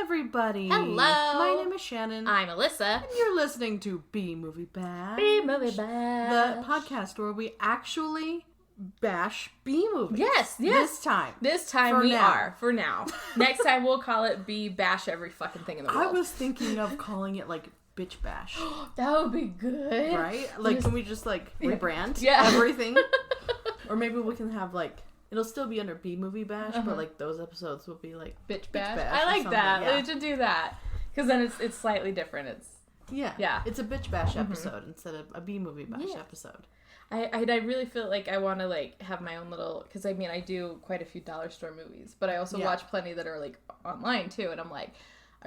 everybody. Hello. My name is Shannon. I'm Alyssa. And you're listening to B-Movie Bash. B-Movie Bash. The podcast where we actually bash B-movies. Yes. This time. For now. Next time we'll call it bash every fucking thing in the world. I was thinking of calling it like bitch bash. That would be good. Right? Like, can we just rebrand everything? Or maybe we can have it'll still be under B-Movie Bash, but those episodes will be Bitch Bash. I like that. Yeah. We should do that. Because then it's slightly different. Yeah. It's a bitch bash episode instead of a B-Movie Bash episode. I really feel like I want to have my own little, because I do quite a few dollar store movies, but I also watch plenty that are online too, and I'm I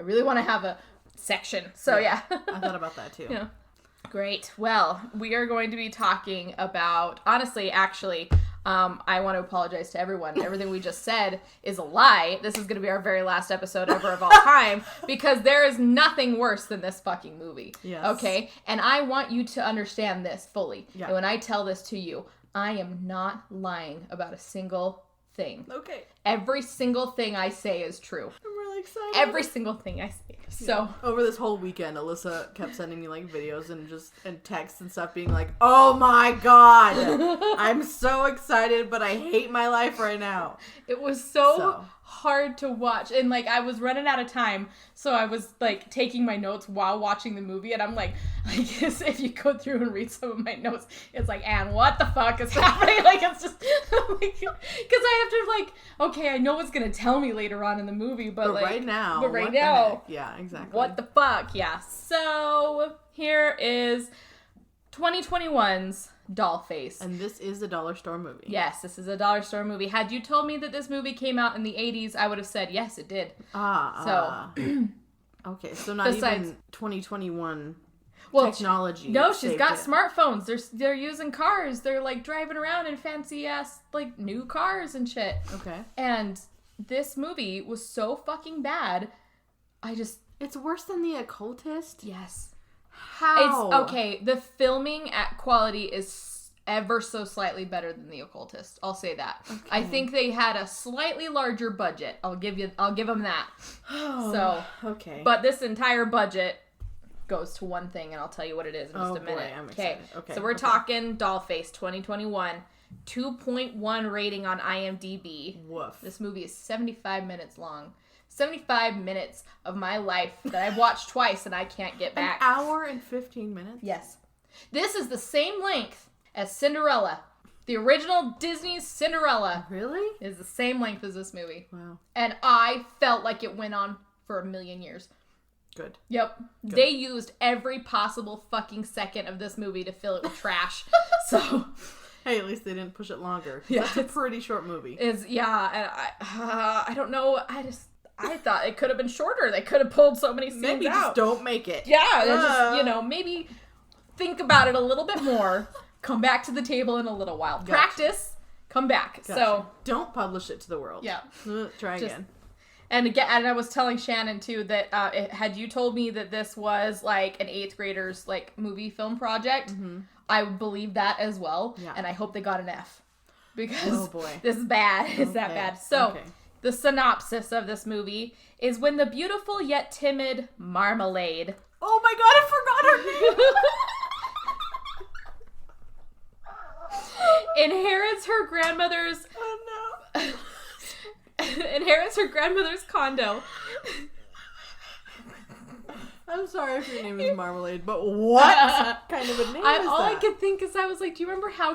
really want to have a section. So yeah. I thought about that too. Yeah. Great. Well, we are going to be talking about, honestly, actually, I want to apologize to everyone. Everything we just said is a lie. This is going to be our very last episode ever of all time, because there is nothing worse than this fucking movie. Yes. Okay? And I want you to understand this fully. Yeah. And when I tell this to you, I am not lying about a single thing. Okay. Every single thing I say is true. I'm really excited. Every single thing I say. So over this whole weekend, Alyssa kept sending me videos and texts and stuff, being like, "Oh my god, I'm so excited, but I hate my life right now." It was so hard to watch, and I was running out of time, so I was taking my notes while watching the movie, and I'm if you go through and read some of my notes, it's Anne, what the fuck is happening? It's just because I have to okay, I know what's gonna tell me later on in the movie, but right now, yeah, exactly. What the fuck? Yeah. So here is 2021's Dollface. And this is a dollar store movie. Yes, this is a dollar store movie. Had you told me that this movie came out in the 80s, I would have said, yes, it did. Okay, so not even 2021 technology. No, she's got smartphones. They're using cars. They're driving around in fancy ass new cars and shit. Okay. And this movie was so fucking bad. It's worse than The Occultist? Yes. How? It's okay. The filming quality is ever so slightly better than The Occultist. I'll say that. Okay. I think they had a slightly larger budget. I'll give them that. So okay. But this entire budget goes to one thing, and I'll tell you what it is in just a minute. Boy, I'm excited. Okay. So we're talking Dollface 2021, 2.1 rating on IMDb. Woof. This movie is 75 minutes long. 75 minutes of my life that I've watched twice and I can't get back. An hour and 15 minutes? Yes. This is the same length as Cinderella. The original Disney's Cinderella. Really? Is the same length as this movie. Wow. And I felt like it went on for a million years. Good. Yep. Good. They used every possible fucking second of this movie to fill it with trash. So... Hey, at least they didn't push it longer. Yeah. That's a pretty short movie. And I don't know. I thought it could have been shorter. They could have pulled so many scenes Maybe out. Just don't make it. Yeah, maybe think about it a little bit more. Come back to the table in a little while. Gotcha. Practice. Come back. Gotcha. So don't publish it to the world. Yeah. Try again. And I was telling Shannon too that had you told me that this was an 8th grader's movie film project, I would believe that as well. Yeah. And I hope they got an F because this is bad. It's that bad. So. Okay. The synopsis of this movie is when the beautiful yet timid Marmalade... Oh my god, I forgot her name! inherits her grandmother's... Oh no. inherits her grandmother's condo... I'm sorry if your name is Marmalade, but what kind of a name is that? All I could think is I was do you remember how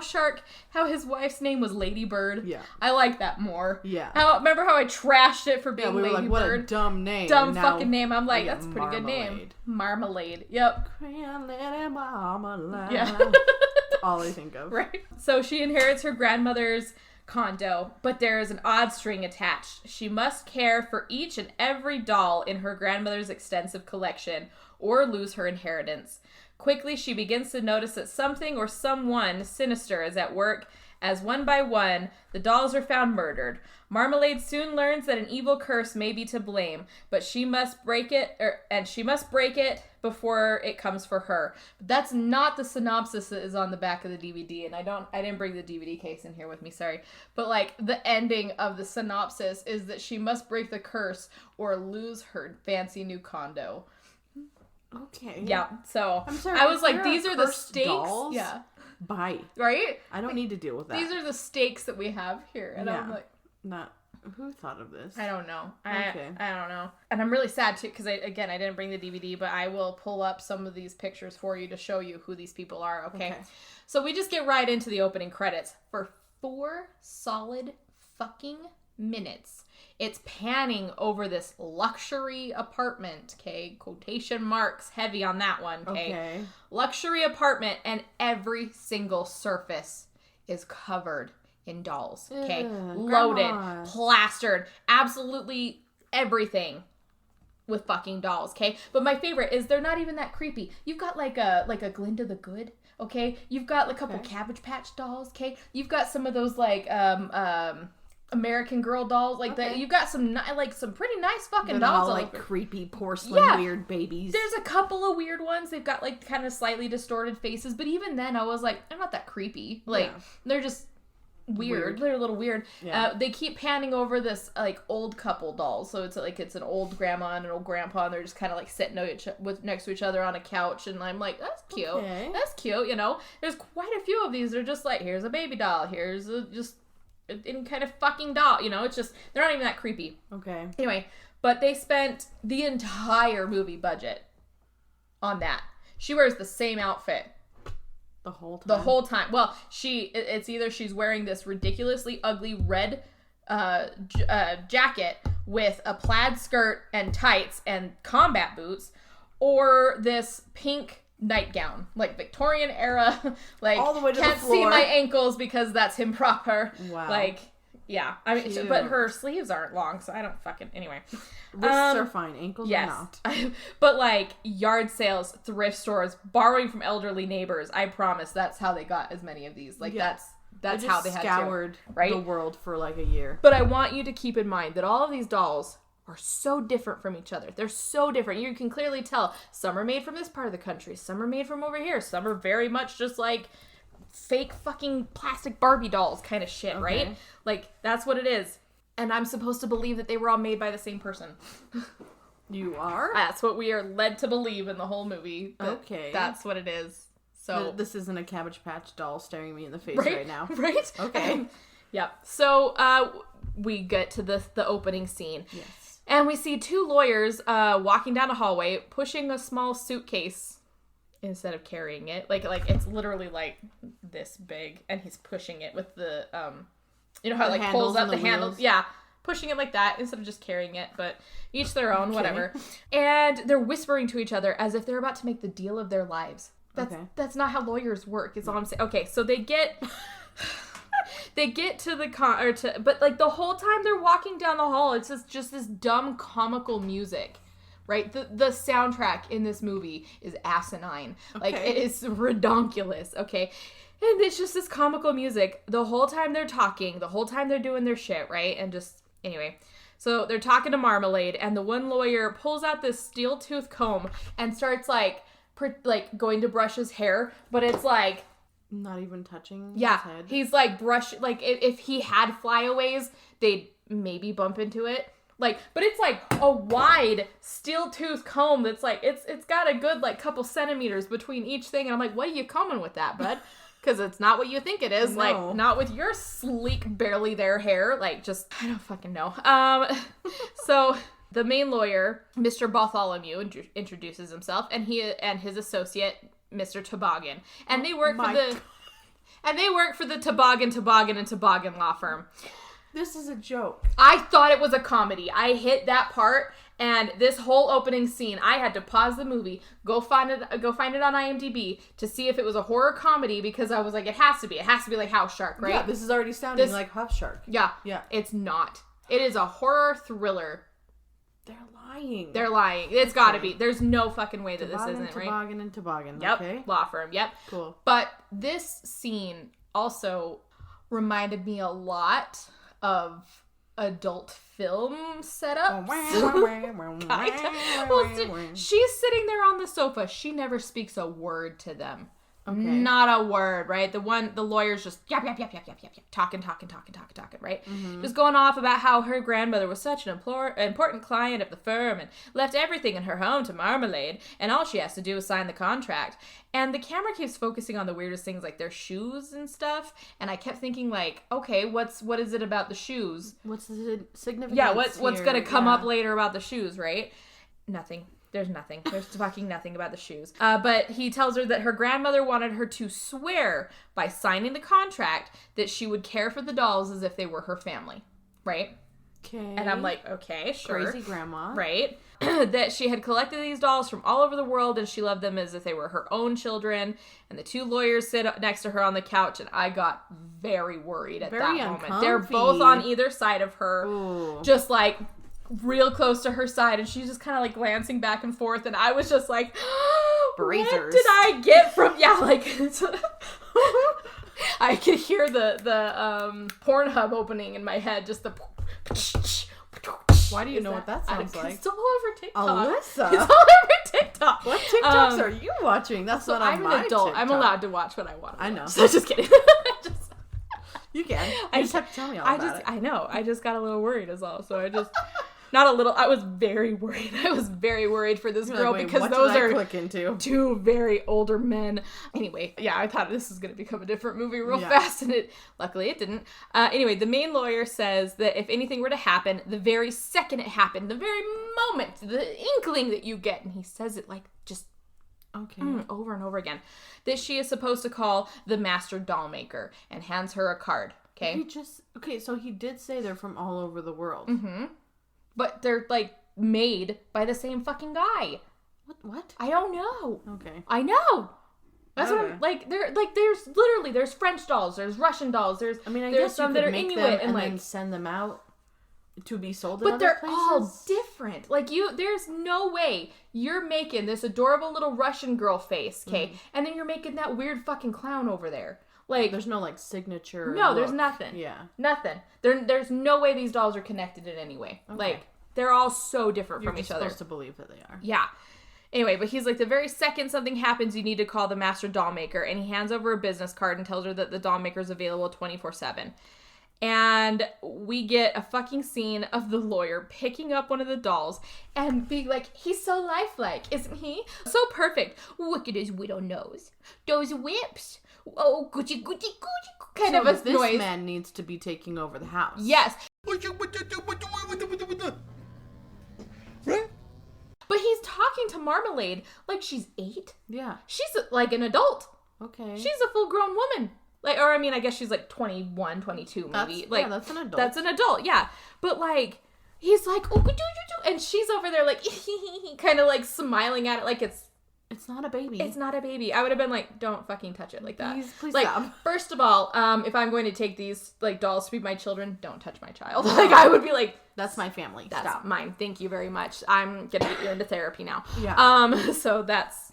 his wife's name was Ladybird? Yeah. I like that more. Yeah. Remember how I trashed it for being Ladybird? What a dumb name. Dumb fucking name. I'm that's a pretty good name. Marmalade. Yep. Marmalade. Yeah. That's all I think of. Right. So she inherits her grandmother's condo, but there is an odd string attached. She must care for each and every doll in her grandmother's extensive collection or lose her inheritance. Quickly, she begins to notice that something or someone sinister is at work as one by one, the dolls are found murdered. Marmalade soon learns that an evil curse may be to blame, but she must break it, before it comes for her. But that's not the synopsis that is on the back of the DVD, and I didn't bring the DVD case in here with me, sorry. But like the ending of the synopsis is that she must break the curse or lose her fancy new condo. Okay. Yeah. So I'm sorry, I was like, these are the stakes. Dolls? Yeah. Bye. Right? I don't need to deal with that. These are the stakes that we have here. And I'm like, who thought of this? I don't know. Okay. I don't know. And I'm really sad too, because I didn't bring the DVD, but I will pull up some of these pictures for you to show you who these people are, okay? So we just get right into the opening credits. For 4 solid fucking minutes, it's panning over this luxury apartment, okay? Quotation marks heavy on that one, okay? Luxury apartment, and every single surface is covered in dolls, okay? Loaded, plastered, absolutely everything with fucking dolls, okay? But my favorite is they're not even that creepy. You've got like a Glinda the Good, okay? You've got a couple Cabbage Patch dolls, okay? You've got some of those like American Girl dolls, like that. You've got some pretty nice fucking dolls, all like creepy porcelain weird babies. There's a couple of weird ones. They've got like kind of slightly distorted faces, but even then, I was like, they're not that creepy. Like they're just weird. They're a little weird. They keep panning over this like old couple dolls, so it's like it's an old grandma and an old grandpa, and they're just kind of like sitting next to each other on a couch, and I'm like, that's cute. That's cute. You know, there's quite a few of these. They're just like, here's a baby doll, here's just any kind of fucking doll. You know, it's just they're not even that creepy. Okay. Anyway, but they spent the entire movie budget on that. She wears the same outfit the whole time. Well, it's either she's wearing this ridiculously ugly red jacket with a plaid skirt and tights and combat boots, or this pink nightgown, like Victorian era, like all the way to can't the floor. see my ankles because that's improper. Wow. Like, yeah. I mean, but her sleeves aren't long, so I don't fucking... Anyway. Wrists are fine. Ankles are not. But, like, yard sales, thrift stores, borrowing from elderly neighbors. I promise that's how they got as many of these. Like, that's how they had scoured the world for, like, a year. But I want you to keep in mind that all of these dolls are so different from each other. They're so different. You can clearly tell some are made from this part of the country. Some are made from over here. Some are very much just, like, fake fucking plastic Barbie dolls kind of shit, right? Like, that's what it is. And I'm supposed to believe that they were all made by the same person. You are? That's what we are led to believe in the whole movie. Okay. That's what it is. So this isn't a Cabbage Patch doll staring me in the face right now. Right? Okay. Yep. So we get to the opening scene. Yes. And we see 2 lawyers walking down a hallway, pushing a small suitcase instead of carrying it. Like it's literally like this big, and he's pushing it with the you know how it like pulls up the handles. Yeah. Pushing it like that instead of just carrying it, but each their own, whatever. And they're whispering to each other as if they're about to make the deal of their lives. That's not how lawyers work, is all I'm saying. Okay, so they get to the but like the whole time they're walking down the hall, it's just this dumb comical music. Right? The soundtrack in this movie is asinine. Like, it is redonkulous, okay? And it's just this comical music the whole time they're talking, the whole time they're doing their shit, right? And just, anyway. So they're talking to Marmalade, and the one lawyer pulls out this steel tooth comb and starts, like going to brush his hair, but it's, like... Not even touching his head? He's, like, if he had flyaways, they'd maybe bump into it. Like, but it's like a wide steel tooth comb that's like, it's got a good like couple centimeters between each thing. And I'm like, what are you combing with that, bud? Because it's not what you think it is. No. Like, not with your sleek, barely there hair. Like, just, I don't fucking know. So the main lawyer, Mr. Bartholomew, introduces himself, and he and his associate, Mr. Toboggan. And they work for the Toboggan law firm. This is a joke. I thought it was a comedy. I hit that part, and this whole opening scene, I had to pause the movie, go find it on IMDb to see if it was a horror comedy, because I was like, it has to be. It has to be like House Shark, right? Yeah, this is already sounding like House Shark. Yeah. It's not. It is a horror thriller. They're lying. It's gotta be. There's no fucking way that this isn't, right? Toboggan and Toboggan. Yep. Okay. Law firm. Yep. Cool. But this scene also reminded me a lot of adult film setup. She's sitting there on the sofa. She never speaks a word to them. Okay. Not a word, right? The lawyer's just yap, talking, right? Mm-hmm. Just going off about how her grandmother was such an important client of the firm and left everything in her home to Marmalade, and all she has to do is sign the contract. And the camera keeps focusing on the weirdest things, like their shoes and stuff, and I kept thinking, like, okay, what is it about the shoes? What's the significance? Yeah, what's going to come up later about the shoes, right? Nothing. There's nothing. There's fucking nothing about the shoes. But he tells her that her grandmother wanted her to swear by signing the contract that she would care for the dolls as if they were her family. Right? Okay. And I'm like, okay, sure. Crazy grandma. Right? That she had collected these dolls from all over the world and she loved them as if they were her own children. And the two lawyers sit next to her on the couch and I got very worried at that moment. They're both on either side of her. Ooh. Just like real close to her side, and she's just kind of like glancing back and forth, and I was just like, what did I get from I could hear the Pornhub opening in my head, just the why do you know what that sounds like? It's all over TikTok. Alyssa. It's all over TikTok. What TikToks are you watching? That's not on my I'm an adult. TikTok. I'm allowed to watch what I want. I know. So just kidding. You can. You just have to tell me all about it. I know. I just got a little worried is all. So I just... Not a little. I was very worried. I was very worried for this girl because those are two very older men. Anyway, yeah, I thought this was going to become a different movie real fast, and luckily it didn't. Anyway, the main lawyer says that if anything were to happen, the very second it happened, the very moment, the inkling that you get, and he says it like just over and over again, that she is supposed to call the master doll maker and hands her a card. Okay. So he did say they're from all over the world. Mm-hmm. But they're, like, made by the same fucking guy. What? I don't know. Okay. I know. That's what I'm, there's French dolls, there's Russian dolls, there's some that are Inuit and then send them out to be sold in other places. But they're all different. Like, there's no way you're making this adorable little Russian girl face, okay? Mm-hmm. And then you're making that weird fucking clown over there. Like, there's no, like, signature No, look. There's nothing. Yeah. Nothing. There's no way these dolls are connected in any way. Okay. Like, they're all so different from each other. You're supposed to believe that they are. Yeah. Anyway, but he's like, the very second something happens, you need to call the master doll maker. And he hands over a business card and tells her that the doll maker is available 24/7. And we get a fucking scene of the lawyer picking up one of the dolls and being like, he's so lifelike, isn't he? So perfect. Look at his widow nose. Those whips. Oh, Gucci, Gucci, Gucci. Kind of a this noise. Man needs to be taking over the house. Yes. But he's talking to Marmalade like she's 8. Yeah. She's like an adult. Okay. She's a full-grown woman. Like, or I mean, I guess she's like 21, 22 maybe. That's an adult. That's an adult, yeah. But like, he's like, oh, and she's over there like, kind of like smiling at it like it's not a baby. It's not a baby. I would have been like, don't fucking touch it like that. Please like, stop. First of all, if I'm going to take these like dolls to be my children, don't touch my child. Like, I would be like, that's my family. That's Stop. mine. Thank you very much. I'm gonna get you into therapy now. Yeah. So that's,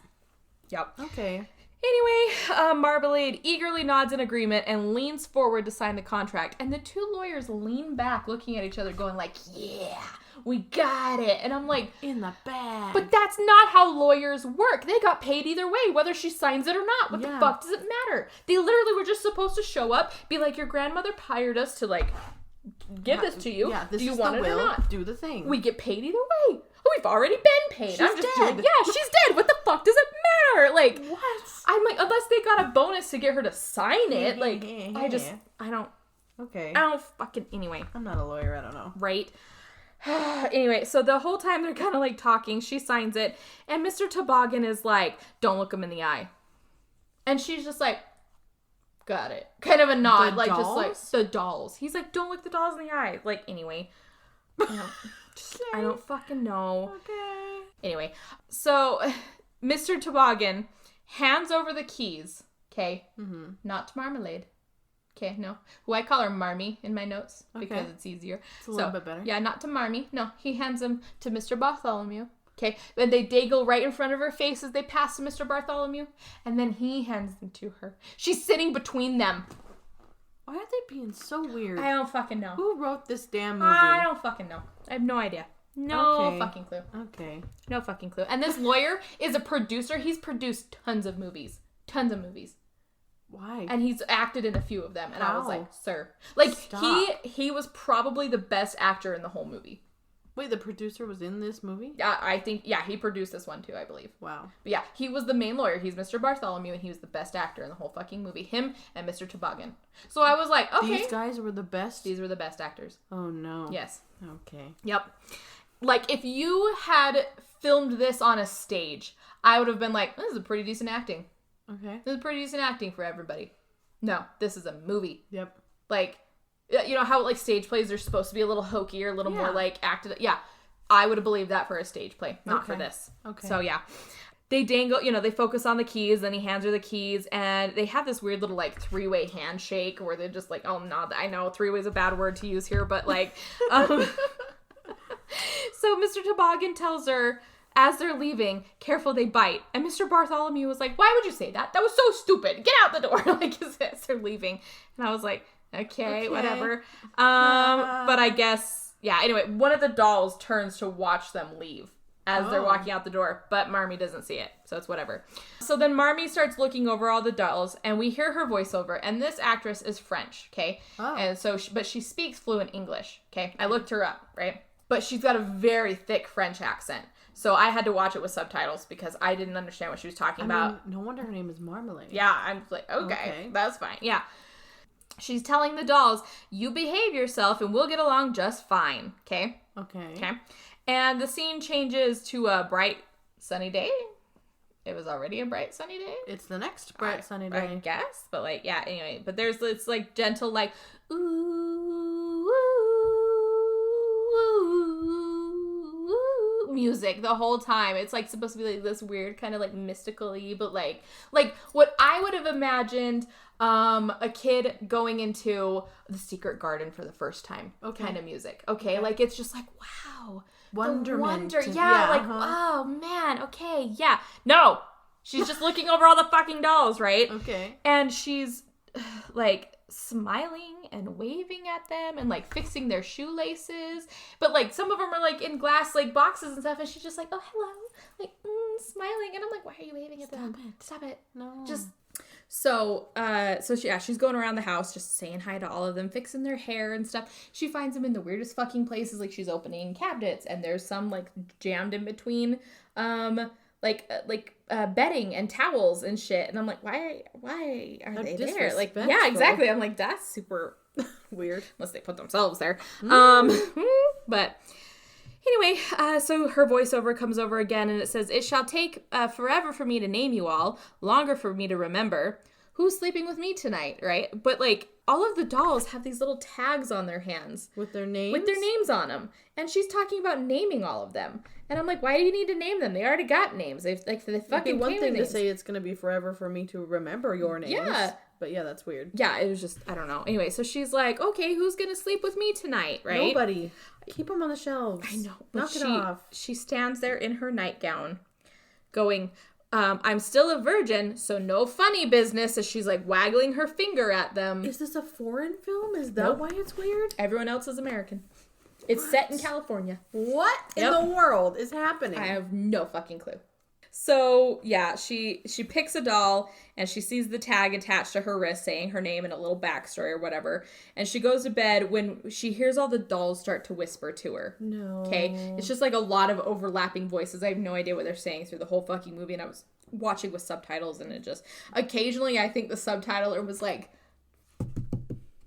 yep. Okay. Anyway, Marmalade eagerly nods in agreement and leans forward to sign the contract. And the two lawyers lean back, looking at each other, going like, yeah, we got it. And I'm like, in the bag. But that's not how lawyers work. They got paid either way, whether she signs it or not. What the fuck does it matter? They literally were just supposed to show up, be like, your grandmother hired us to, like, give this to you. Yeah, this Do you is want the it will. or not? Do the thing. We get paid either way. We've already been paid. She's I'm just dead. she's dead. What the fuck does it matter? Like, what? I'm like, unless they got a bonus to get her to sign it, like, I don't. Okay. I don't fucking, anyway. I'm not a lawyer, I don't know. Right? Anyway, so the whole time they're kind of like talking, she signs it, and Mr. Toboggan is like, don't look him in the eye. And she's just like, got it. Kind of a nod, like, just like, the dolls. He's like, don't look the dolls in the eye. Like, anyway. I don't fucking know. Okay. Anyway, so Mr. Toboggan hands over the keys, okay? Mm-hmm. Not to Marmalade. Okay, no. Who I call her Marmy in my notes because it's easier. It's a little bit better. Yeah, not to Marmy. No, he hands them to Mr. Bartholomew. Okay, and they go right in front of her face as they pass to Mr. Bartholomew, and then he hands them to her. She's sitting between them. Why are they being so weird? I don't fucking know. Who wrote this damn movie? I don't fucking know. I have no idea. No fucking clue. Okay. No fucking clue. And this lawyer is a producer. He's produced tons of movies. Tons of movies. Why? And he's acted in a few of them. And I was How? like, sir. Like, Stop. he was probably the best actor in the whole movie. Wait, the producer was in this movie? Yeah, I think, yeah, he produced this one too, I believe. Wow. But yeah, he was the main lawyer. He's Mr. Bartholomew, and he was the best actor in the whole fucking movie. Him and Mr. Toboggan. So I was like, okay. These guys were the best? These were the best actors. Oh, no. Yes. Okay. Yep. Like, if you had filmed this on a stage, I would have been like, this is a pretty decent acting. Okay. This is pretty decent acting for everybody. No, this is a movie. Yep. Like, you know how, like, stage plays are supposed to be a little hokey or a little more, like, acted. Yeah. I would have believed that for a stage play, not for this. Okay. So, yeah. They dangle, you know, they focus on the keys, then he hands her the keys, and they have this weird little, like, three-way handshake where they're just like, oh, no, I know three-way is a bad word to use here, but, like, so Mr. Toboggan tells her, as they're leaving, careful they bite. And Mr. Bartholomew was like, why would you say that? That was so stupid. Get out the door. Like, as they're leaving. And I was like, okay. Whatever. But I guess, yeah, anyway, one of the dolls turns to watch them leave as they're walking out the door, but Marmee doesn't see it, so it's whatever. So then Marmee starts looking over all the dolls, and we hear her voiceover, and this actress is French, okay? And so, but she speaks fluent English, okay? I looked her up, right? But she's got a very thick French accent, so I had to watch it with subtitles because I didn't understand what she was talking about. No wonder her name is Marmalade. Yeah, I'm like, okay, that's fine, yeah. She's telling the dolls, you behave yourself and we'll get along just fine, okay? Okay. And the scene changes to a bright, sunny day. It was already a bright, sunny day. It's the next bright, sunny day. I guess. But, like, yeah, anyway. But it's, like, gentle, like, ooh, ooh, ooh, music the whole time. It's, like, supposed to be, like, this weird kind of, like, mystical-y, but, like what I would have imagined a kid going into the secret garden for the first time kind of music. Okay? Like, it's just like, wow. Wonderment. Oh, man, okay, yeah. No! She's just looking over all the fucking dolls, right? Okay. And she's, like, smiling and waving at them and, like, fixing their shoelaces. But, like, some of them are, like, in glass, like, boxes and stuff, and she's just like, oh, hello. Like, smiling. And I'm like, why are you waving at them? Stop it. No. Just... So she's going around the house just saying hi to all of them, fixing their hair and stuff. She finds them in the weirdest fucking places, like she's opening cabinets and there's some like jammed in between bedding and towels and shit. And I'm like, why are they there? Like, yeah, exactly. I'm like, that's super weird unless they put themselves there. But anyway, so her voiceover comes over again, and it says, it shall take forever for me to name you all, longer for me to remember. Who's sleeping with me tonight, right? But, like, all of the dolls have these little tags on their hands. With their names? With their names on them. And she's talking about naming all of them. And I'm like, why do you need to name them? They already got names. They fucking It'd be one thing to names. say it's going to be forever for me to remember your names. Yeah. But yeah, that's weird. Yeah, it was just, I don't know. Anyway, so she's like, okay, who's going to sleep with me tonight, right? Nobody. Keep them on the shelves. I know. Knock it off. She stands there in her nightgown going, I'm still a virgin, so no funny business, as she's like waggling her finger at them. Is this a foreign film? Is that why it's weird? Everyone else is American. It's set in California. What in the world is happening? I have no fucking clue. So, yeah, she picks a doll, and she sees the tag attached to her wrist saying her name and a little backstory or whatever, and she goes to bed when she hears all the dolls start to whisper to her. No. Okay? It's just like a lot of overlapping voices. I have no idea what they're saying through the whole fucking movie, and I was watching with subtitles, and it just... Occasionally, I think the subtitler was like...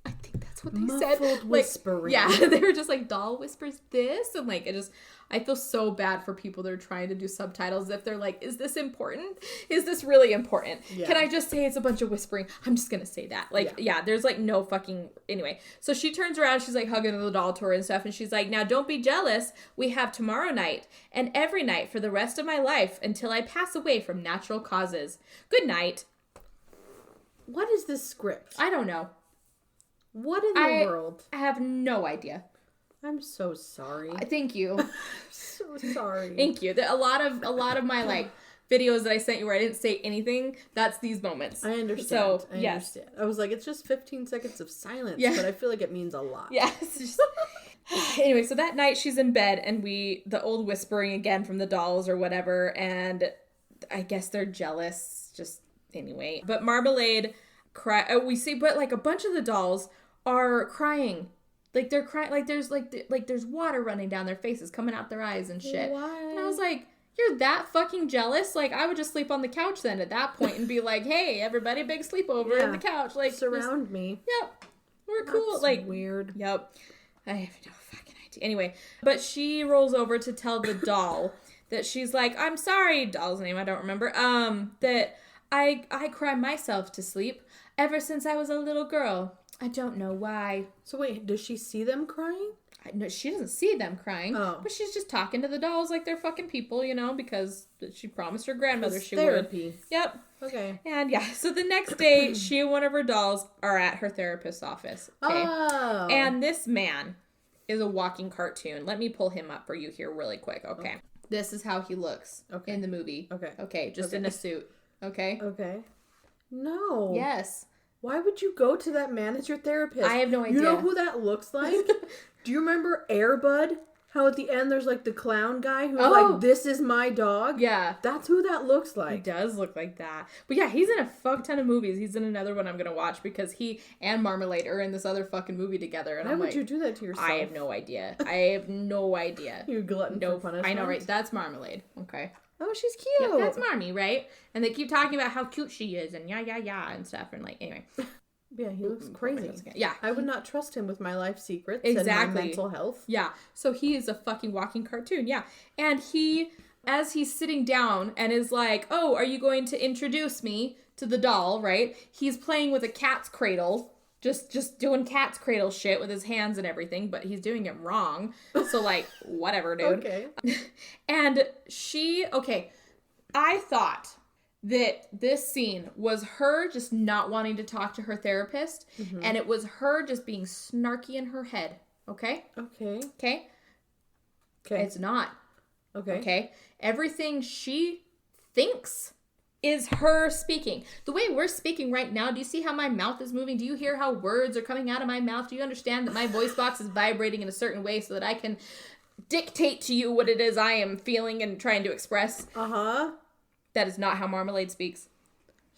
I think that's what they said. Muffled whispering. Yeah, they were just like, doll whispers this, and like, it just... I feel so bad for people that are trying to do subtitles if they're like, is this important? Is this really important? Yeah. Can I just say it's a bunch of whispering? I'm just gonna say that. Like, yeah, there's like no fucking... Anyway, so she turns around, she's like hugging the doll to her and stuff, and she's like, now don't be jealous. We have tomorrow night and every night for the rest of my life until I pass away from natural causes. Good night. What is this script? I don't know. What in the world? I have no idea. I'm so sorry. Thank you. I'm so sorry. Thank you. A lot of my like videos that I sent you where I didn't say anything, that's these moments. I understand. So, I understand. I was like, it's just 15 seconds of silence, but I feel like it means a lot. Yes. Anyway, so that night she's in bed and the old whispering again from the dolls or whatever, and I guess they're jealous, just anyway. But Marmalade we see, but like a bunch of the dolls are crying. Like they're crying, like there's there's water running down their faces, coming out their eyes and shit. Why? And I was like, you're that fucking jealous? Like, I would just sleep on the couch then at that point and be like, hey, everybody, big sleepover in the couch. Like, surround me. Yep. We're cool. That's like, weird. Yep. I have no fucking idea. Anyway, but she rolls over to tell the doll that she's like, I'm sorry, doll's name, I don't remember, that I cry myself to sleep ever since I was a little girl. I don't know why. So wait, does she see them crying? No, she doesn't see them crying, but she's just talking to the dolls like they're fucking people, you know, because she promised her grandmother she therapy. would. Yep. Okay. And yeah, so the next day, she and one of her dolls are at her therapist's office. Okay. Oh. And this man is a walking cartoon. Let me pull him up for you here really quick. Okay. This is how he looks in the movie. Okay. Just in a suit. Okay. No. Yes. Why would you go to that man as your therapist? I have no idea. You know who that looks like? Do you remember Air Bud? How at the end there's like the clown guy who's like, this is my dog? Yeah. That's who that looks like. He does look like that. But yeah, he's in a fuck ton of movies. He's in another one I'm going to watch because he and Marmalade are in this other fucking movie together. And Why would you do that to yourself? I have no idea. You glutton for punishment. I know, right? That's Marmalade. Okay. Oh, she's cute. Yeah, that's Marmy, right? And they keep talking about how cute she is and yeah and stuff. And like, anyway. Yeah, he looks crazy. Yeah. I would not trust him with my life secrets and my mental health. Yeah. So he is a fucking walking cartoon. Yeah. And as he's sitting down and is like, oh, are you going to introduce me to the doll, right? He's playing with a cat's cradle. Just doing cat's cradle shit with his hands and everything, but he's doing it wrong. So like, whatever, dude. Okay. And I thought that this scene was her just not wanting to talk to her therapist, and it was her just being snarky in her head. Okay? Okay? It's not. Okay? Everything she thinks is her speaking. The way we're speaking right now, do you see how my mouth is moving? Do you hear how words are coming out of my mouth? Do you understand that my voice box is vibrating in a certain way so that I can dictate to you what it is I am feeling and trying to express? That is not how Marmalade speaks.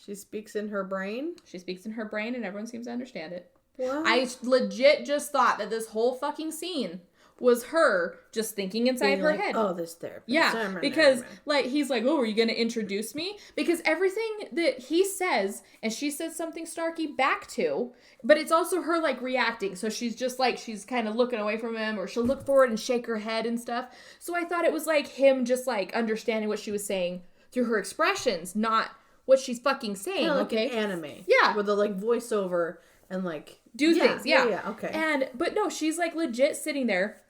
She speaks in her brain? She speaks in her brain and everyone seems to understand it. What? I legit just thought that this whole fucking scene was her just thinking inside her head. Oh, this therapist. Yeah, because like he's like, oh, are you going to introduce me? Because everything that he says, and she says something snarky back to, but it's also her like reacting. So she's just like, she's kind of looking away from him, or she'll look forward and shake her head and stuff. So I thought it was like him just like understanding what she was saying through her expressions, not what she's fucking saying. Kinda like an anime. Yeah. With the like voiceover and like do things. Yeah. Okay. But no, she's like legit sitting there.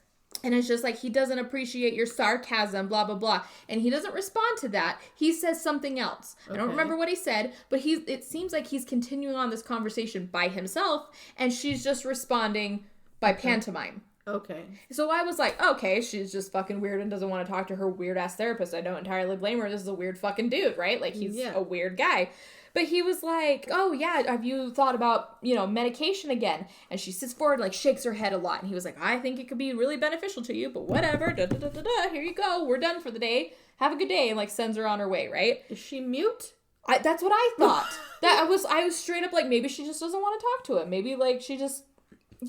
And it's just like, he doesn't appreciate your sarcasm, blah, blah, blah. And he doesn't respond to that. He says something else. I don't remember what he said, but it seems like he's continuing on this conversation by himself, and she's just responding by pantomime. Okay. So I was like, okay, she's just fucking weird and doesn't want to talk to her weird-ass therapist. I don't entirely blame her. This is a weird fucking dude, right? Like, he's a weird guy. But he was like, oh, yeah, have you thought about, medication again? And she sits forward, like, shakes her head a lot. And he was like, I think it could be really beneficial to you, but whatever. Here you go. We're done for the day. Have a good day. And, like, sends her on her way, right? Is she mute? That's what I thought. I was straight up like, maybe she just doesn't want to talk to him. Maybe, like, she just,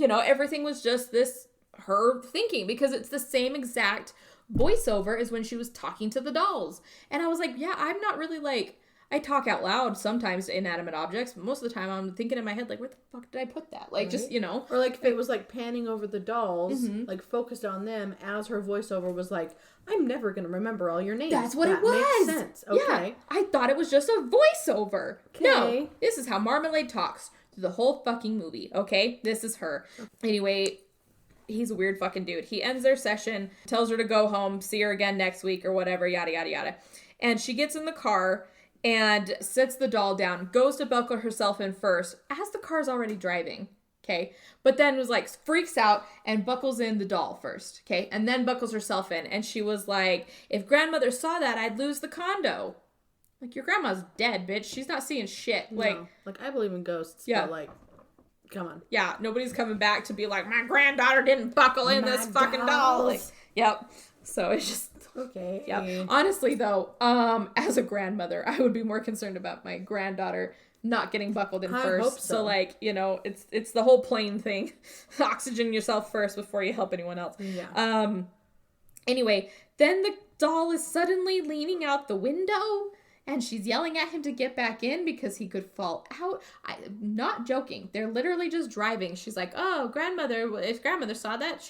everything was just this, her thinking. Because it's the same exact voiceover as when she was talking to the dolls. And I was like, yeah, I'm not really, like... I talk out loud sometimes to inanimate objects, but most of the time I'm thinking in my head, like, where the fuck did I put that? Like, just, Or, like, if it was, like, panning over the dolls, like, focused on them, as her voiceover was like, I'm never going to remember all your names. That's what it was. Makes sense. Okay. Yeah, I thought it was just a voiceover. Okay. No, this is how Marmalade talks through the whole fucking movie, okay? This is her. Anyway, he's a weird fucking dude. He ends their session, tells her to go home, see her again next week or whatever, yada, yada, yada. And she gets in the car and sits the doll down, goes to buckle herself in first, as the car's already driving, okay? But then was like, freaks out and buckles in the doll first, okay? And then buckles herself in. And she was like, if grandmother saw that, I'd lose the condo. Like, your grandma's dead, bitch. She's not seeing shit. Like, no. Like, I believe in ghosts, but, like, come on. Yeah, nobody's coming back to be like, my granddaughter didn't buckle in this fucking doll. Like, yep. So it's just... Okay. Yeah. Honestly, though, as a grandmother, I would be more concerned about my granddaughter not getting buckled in first. Hope so. Like, you know, it's the whole plane thing. Oxygen yourself first before you help anyone else. Yeah. Anyway, then the doll is suddenly leaning out the window, and she's yelling at him to get back in because he could fall out. I'm not joking. They're literally just driving. She's like, oh, grandmother, if grandmother saw that,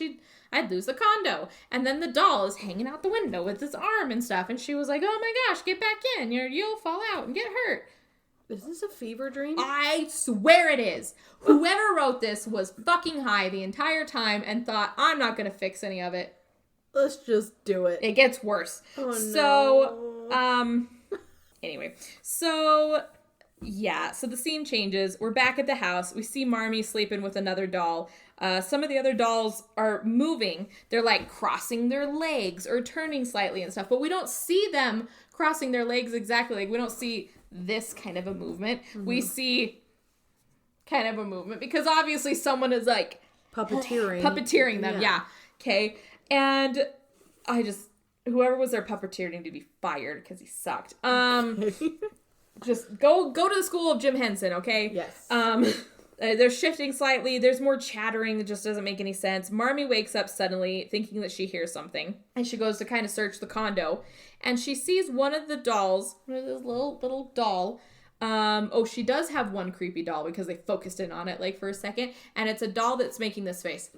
I'd lose the condo. And then the doll is hanging out the window with his arm and stuff. And she was like, oh my gosh, get back in. You'll fall out and get hurt. Is this a fever dream? I swear it is. Whoever wrote this was fucking high the entire time and thought, I'm not going to fix any of it. Let's just do it. It gets worse. Oh, so, anyway. So, yeah. So the scene changes. We're back at the house. We see Marmee sleeping with another doll. Some of the other dolls are moving. They're like crossing their legs or turning slightly and stuff. But we don't see them crossing their legs exactly. Like, we don't see this kind of a movement. Mm-hmm. We see kind of a movement because obviously someone is like puppeteering them. Yeah. Okay. And whoever was their puppeteer needed to be fired because he sucked. Just go to the school of Jim Henson. Okay. Yes. They're shifting slightly. There's more chattering that just doesn't make any sense. Marmee wakes up suddenly thinking that she hears something. And she goes to kind of search the condo. And she sees one of the dolls, one of those little doll. She does have one creepy doll because they focused in on it like for a second. And it's a doll that's making this face.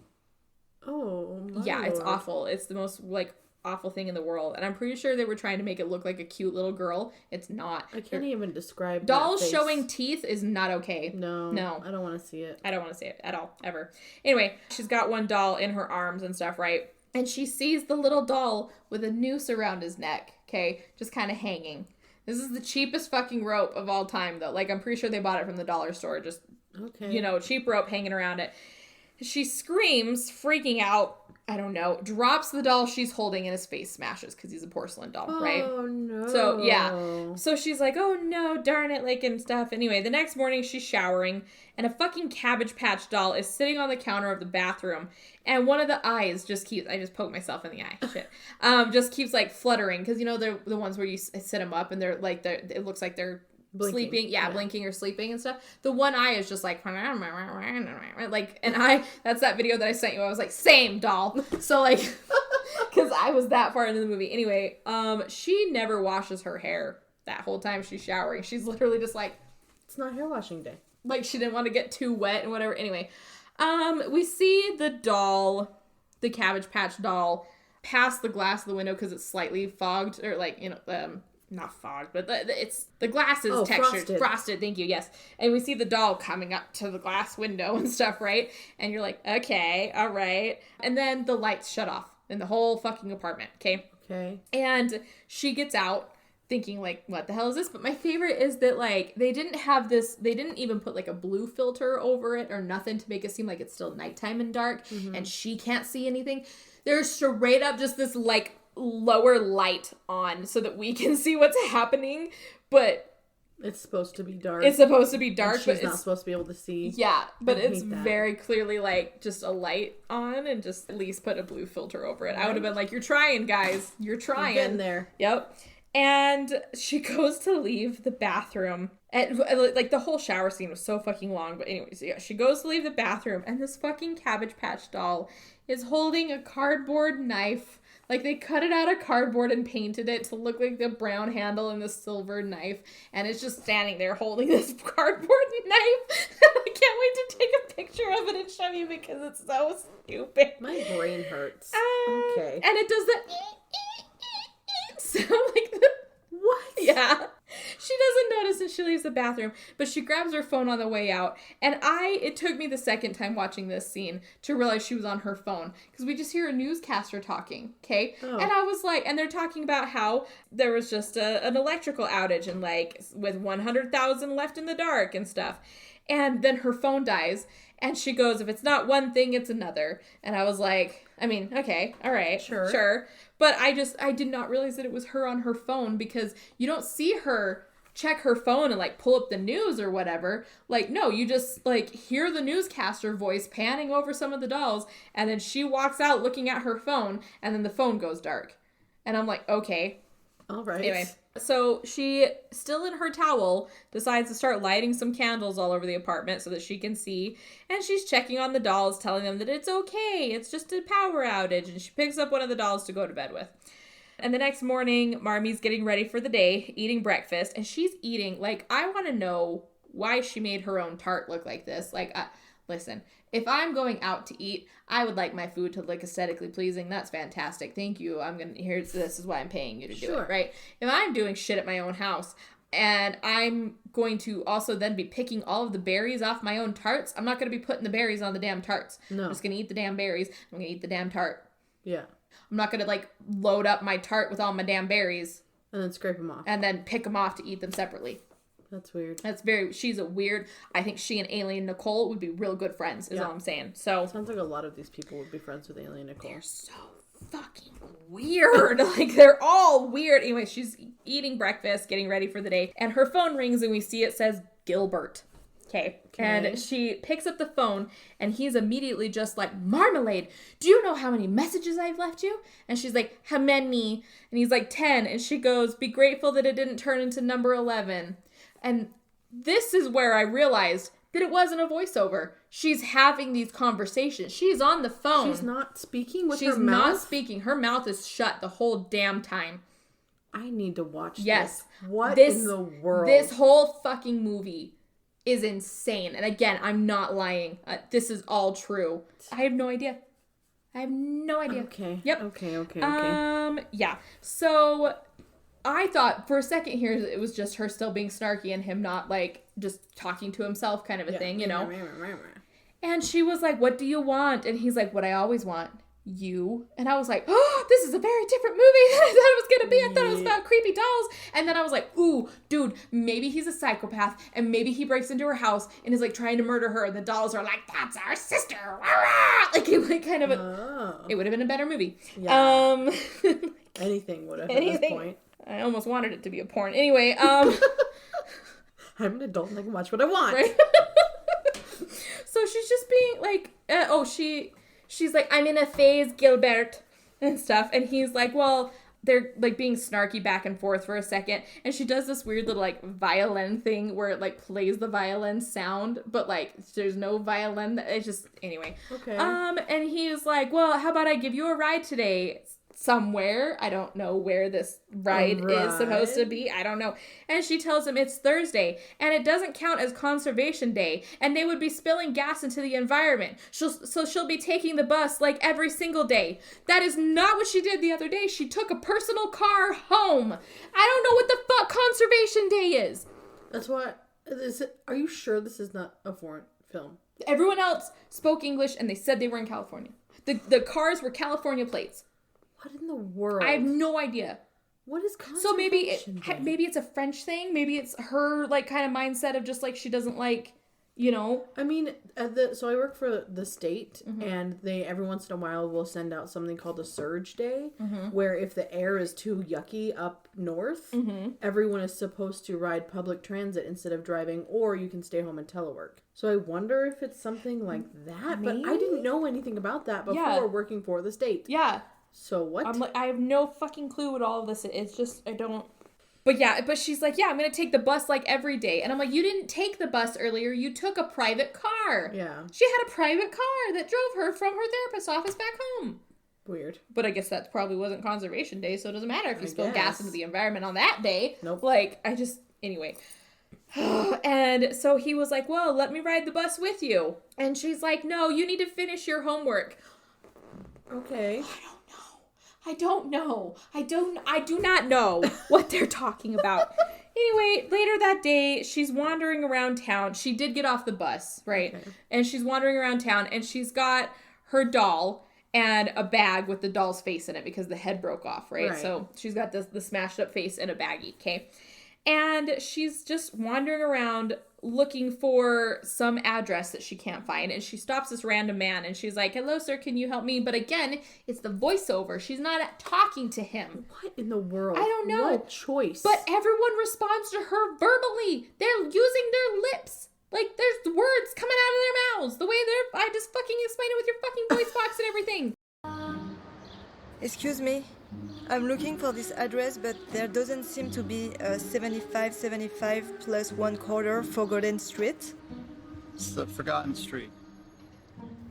Oh, my Yeah, it's Lord. awful. It's the most like awful thing in the world. And I'm pretty sure they were trying to make it look like a cute little girl. It's not. I can't even describe dolls that face. showing teeth is not okay. No. I don't want to see it. I don't want to see it at all, ever. Anyway, she's got one doll in her arms and stuff, right? And she sees the little doll with a noose around his neck, okay? Just kind of hanging. This is the cheapest fucking rope of all time, though. Like, I'm pretty sure they bought it from the dollar store. Just, cheap rope hanging around it. She screams, freaking out. I don't know, drops the doll she's holding and his face smashes because he's a porcelain doll, right? Oh, no. So, yeah. So she's like, oh, no, darn it, like, and stuff. Anyway, the next morning she's showering and a fucking Cabbage Patch doll is sitting on the counter of the bathroom and one of the eyes just keeps, I just poked myself in the eye, shit, just keeps, like, fluttering because, you know, they're the ones where you sit them up and they're, like, it looks like they're sleeping, blinking or sleeping and stuff. The one eye is just like, like, and that's that video that I sent you. I was like, same doll. So like, because I was that far into the movie. Anyway, she never washes her hair that whole time she's showering. She's literally just like, it's not hair washing day. Like she didn't want to get too wet and whatever. Anyway, we see the doll, the Cabbage Patch doll, past the glass of the window because it's slightly fogged or like, not fogged, but the glass is textured. Frosted, thank you, yes. And we see the doll coming up to the glass window and stuff, right? And you're like, okay, all right. And then the lights shut off in the whole fucking apartment, okay? Okay. And she gets out thinking, like, what the hell is this? But my favorite is that, like, they didn't even put, like, a blue filter over it or nothing to make it seem like it's still nighttime and dark, and she can't see anything. There's straight up just this, like, lower light on so that we can see what's happening, but it's supposed to be dark. It's supposed to be dark, and but she's not supposed to be able to see. Yeah, but it's very clearly like just a light on and just at least put a blue filter over it. Right. I would have been like, you're trying, guys. You're trying. You're getting there. Yep. And she goes to leave the bathroom. And like the whole shower scene was so fucking long. But anyways, yeah, she goes to leave the bathroom and this fucking Cabbage Patch doll is holding a cardboard knife. Like, they cut it out of cardboard and painted it to look like the brown handle and the silver knife. And it's just standing there holding this cardboard knife. I can't wait to take a picture of it and show you because it's so stupid. My brain hurts. Okay. And it does that sound like the... What? Yeah. She doesn't notice and she leaves the bathroom, but she grabs her phone on the way out. And it took me the second time watching this scene to realize she was on her phone because we just hear a newscaster talking, okay? Oh. And I was like, and they're talking about how there was just an electrical outage and like with 100,000 left in the dark and stuff. And then her phone dies and she goes, if it's not one thing, it's another. And I was like, I mean, okay, all right, sure. But I did not realize that it was her on her phone, because you don't see her check her phone and like pull up the news or whatever. Like, no, you just like hear the newscaster voice panning over some of the dolls, and then she walks out looking at her phone, and then the phone goes dark. And I'm like, okay. All right. Anyway, so she, still in her towel, decides to start lighting some candles all over the apartment so that she can see. And she's checking on the dolls, telling them that it's okay, it's just a power outage. And she picks up one of the dolls to go to bed with. And the next morning, Marmy's getting ready for the day, eating breakfast. And she's eating, like, I want to know why she made her own tart look like this. Like, listen, if I'm going out to eat, I would like my food to look aesthetically pleasing. That's fantastic. Thank you. This is why I'm paying you to do it, right? If I'm doing shit at my own house and I'm going to also then be picking all of the berries off my own tarts, I'm not going to be putting the berries on the damn tarts. No. I'm just going to eat the damn berries. I'm going to eat the damn tart. Yeah. I'm not going to like load up my tart with all my damn berries. And then scrape them off. And then pick them off to eat them separately. That's weird. She's a weird, I think she and Alien Nicole would be real good friends, is all I'm saying. So sounds like a lot of these people would be friends with Alien Nicole. They're so fucking weird. Like, they're all weird. Anyway, she's eating breakfast, getting ready for the day, and her phone rings, and we see it says Gilbert. Okay. And she picks up the phone, and he's immediately just like, Marmalade, do you know how many messages I've left you? And she's like, how many? And he's like, 10. And she goes, be grateful that it didn't turn into number 11. And this is where I realized that it wasn't a voiceover. She's having these conversations. She's on the phone. She's not speaking with her mouth? She's not speaking. Her mouth is shut the whole damn time. I need to watch this. What in the world? This whole fucking movie is insane. And again, I'm not lying. This is all true. I have no idea. Okay. Yep. Okay. Yeah. So I thought for a second here it was just her still being snarky and him not like just talking to himself kind of a thing, you know. And she was like, what do you want? And he's like, what I always want. You. And I was like, oh, this is a very different movie than I thought it was going to be. I thought it was about creepy dolls. And then I was like, ooh, dude, maybe he's a psychopath and maybe he breaks into her house and is like trying to murder her. And the dolls are like, that's our sister. Like, it would kind of it would have been a better movie. Yeah. Anything would have at this point. I almost wanted it to be a porn. Anyway, I'm an adult and I can watch what I want. Right? So she's just being like, she's like, I'm in a phase, Gilbert, and stuff. And he's like, well, they're like being snarky back and forth for a second. And she does this weird little like violin thing where it like plays the violin sound, but like there's no violin. It's just, anyway. Okay. And he's like, well, how about I give you a ride today? Somewhere. I don't know where this ride is supposed to be. I don't know. And she tells him it's Thursday and it doesn't count as conservation day and they would be spilling gas into the environment. So she'll be taking the bus like every single day. That is not what she did the other day. She took a personal car home. I don't know what the fuck conservation day is. That's what is it. Are you sure this is not a foreign film? Everyone else spoke English and they said they were in California. The cars were California plates. What in the world? I have no idea. What is conservation? So maybe it's a French thing. Maybe it's her like kind of mindset of just like she doesn't like, you know. I mean, so I work for the state, and they every once in a while will send out something called a surge day, where if the air is too yucky up north, everyone is supposed to ride public transit instead of driving, or you can stay home and telework. So I wonder if it's something like that. Maybe? But I didn't know anything about that before working for the state. Yeah. So what? I'm like, I have no fucking clue what all of this is. It's just, I don't. But she's like, yeah, I'm going to take the bus like every day. And I'm like, you didn't take the bus earlier. You took a private car. Yeah. She had a private car that drove her from her therapist's office back home. Weird. But I guess that probably wasn't conservation day, so it doesn't matter if you spill gas into the environment on that day. Nope. Like, anyway. And so he was like, well, let me ride the bus with you. And she's like, no, you need to finish your homework. Okay. I don't know. I do not know what they're talking about. Anyway, later that day, she's wandering around town. She did get off the bus, right? Okay. And she's wandering around town, and she's got her doll and a bag with the doll's face in it because the head broke off, right? So she's got the smashed up face in a baggie, okay? And she's just wandering around looking for some address that she can't find, and she stops this random man, and she's like, hello, sir, can you help me? But again, it's the voiceover. She's not talking to him. What in the world? I don't know. What choice? But everyone responds to her verbally. They're using their lips. Like, there's words coming out of their mouths. The way I just fucking explain it with your fucking voice box and everything. Excuse me, I'm looking for this address, but there doesn't seem to be a 7575 plus 1/4 Forgotten Street. It's the Forgotten Street.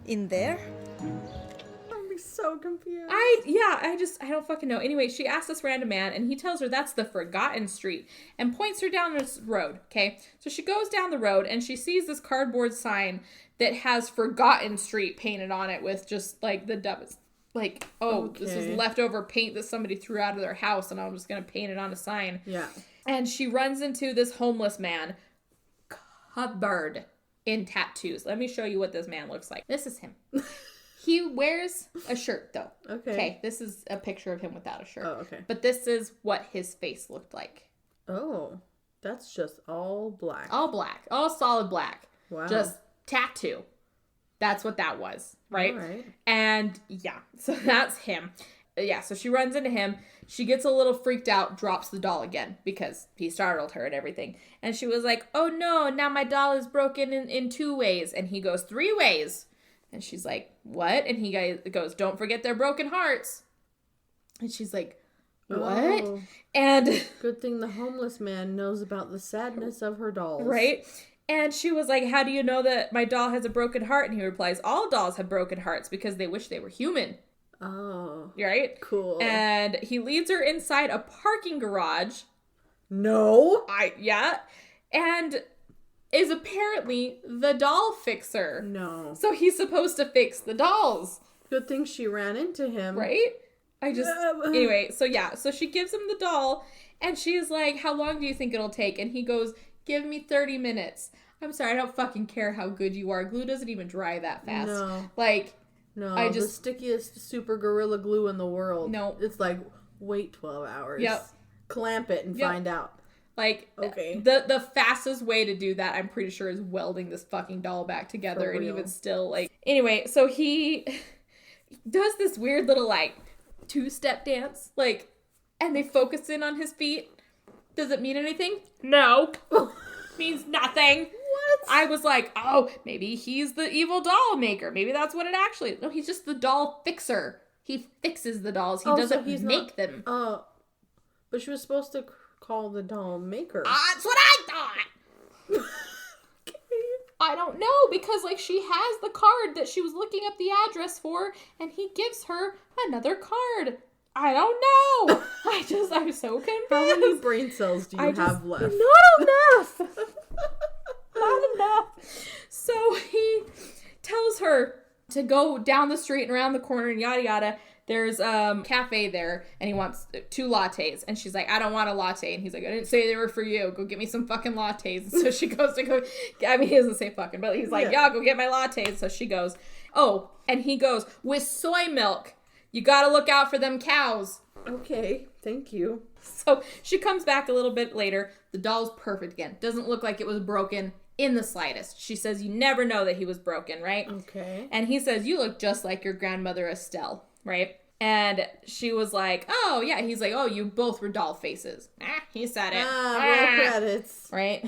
In there? I'm so confused. I don't fucking know. Anyway, she asks this random man, and he tells her that's the Forgotten Street, and points her down this road, okay? So she goes down the road, and she sees this cardboard sign that has Forgotten Street painted on it with just, like, the dumbest... Like, This is leftover paint that somebody threw out of their house, and I'm just going to paint it on a sign. Yeah. And she runs into this homeless man covered in tattoos. Let me show you what this man looks like. This is him. He wears a shirt, though. Okay. This is a picture of him without a shirt. Oh, okay. But this is what his face looked like. Oh, that's just all black. All black. All solid black. Wow. Just tattoo. That's what that was, right? All right. And yeah, so that's him. Yeah, so she runs into him. She gets a little freaked out, drops the doll again because he startled her and everything. And she was like, oh no, now my doll is broken in 2 ways. And he goes, 3 ways. And she's like, what? And he goes, don't forget their broken hearts. And she's like, what? Oh, and good thing the homeless man knows about the sadness of her dolls. Right? And she was like, how do you know that my doll has a broken heart? And he replies, all dolls have broken hearts because they wish they were human. Oh. Right? Cool. And he leads her inside a parking garage. No. Yeah. And is apparently the doll fixer. No. So he's supposed to fix the dolls. Good thing she ran into him. Right? Anyway, so she gives him the doll, and she's like, how long do you think it'll take? And he goes, give me 30 minutes. I'm sorry, I don't fucking care how good you are. Glue doesn't even dry that fast. No. No, the stickiest super gorilla glue in the world. No. It's like, wait 12 hours. Yep. Clamp it and find out. Okay. The fastest way to do that, I'm pretty sure, is welding this fucking doll back together. And even still, anyway, so he does this weird little, 2-step dance, and they focus in on his feet. Does it mean anything? No. Means nothing. What? I was like, oh, maybe he's the evil doll maker. Maybe that's what it actually is. No, he's just the doll fixer. He fixes the dolls. He doesn't make them. Oh, but she was supposed to call the doll maker. That's what I thought. I don't know, because she has the card that she was looking up the address for, and he gives her another card. I don't know. I'm so confused. How many brain cells do you have left? Not enough. Not enough. So he tells her to go down the street and around the corner and yada yada. There's a cafe there, and he wants 2 lattes. And she's like, I don't want a latte. And he's like, I didn't say they were for you. Go get me some fucking lattes. And so she goes to go, I mean, he doesn't say fucking, but he's like, yeah, go get my lattes. So she goes, oh, and he goes, with soy milk. You gotta look out for them cows. Okay, thank you. So she comes back a little bit later. The doll's perfect again. Doesn't look like it was broken in the slightest. She says, you never know that he was broken, right? Okay. And he says, you look just like your grandmother Estelle, right? And she was like, oh, yeah. He's like, oh, you both were doll faces. He said it. Roll credits. Right?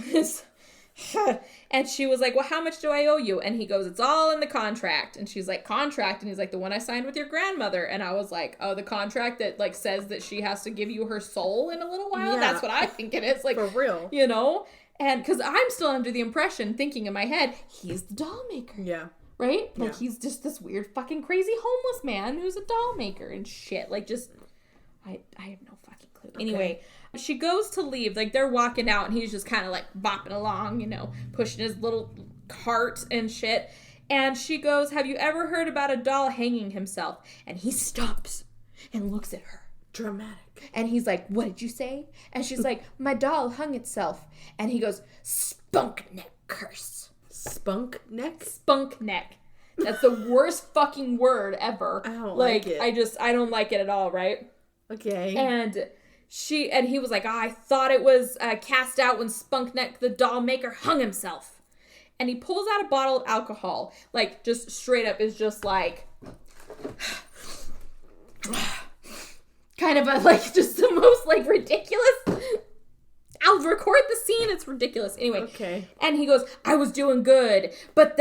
And she was like, well, how much do I owe you? And he goes, it's all in the contract. And she's like, contract? And he's like, the one I signed with your grandmother. And I was like, oh, the contract that says that she has to give you her soul in a little while? Yeah. That's what I think it is. For real. You know? And because I'm still under the impression, thinking in my head, he's the doll maker. Yeah. Right? He's just this weird fucking crazy homeless man who's a doll maker and shit. I have no fucking clue. Okay. Anyway, she goes to leave. They're walking out, and he's just kind of bopping along, pushing his little cart and shit. And she goes, have you ever heard about a doll hanging himself? And he stops and looks at her. Dramatic. And he's like, what did you say? And she's like, my doll hung itself. And he goes, spunk neck curse. Spunk neck? Spunk neck. That's the worst fucking word ever. I don't like it. I don't like it at all, right? Okay. And And he was like, I thought it was cast out when Spunkneck, the doll maker, hung himself. And he pulls out a bottle of alcohol, like, just straight up is just like, kind of like, just the most, like, ridiculous. I'll record the scene. It's ridiculous. Anyway. Okay. And he goes, I was doing good, but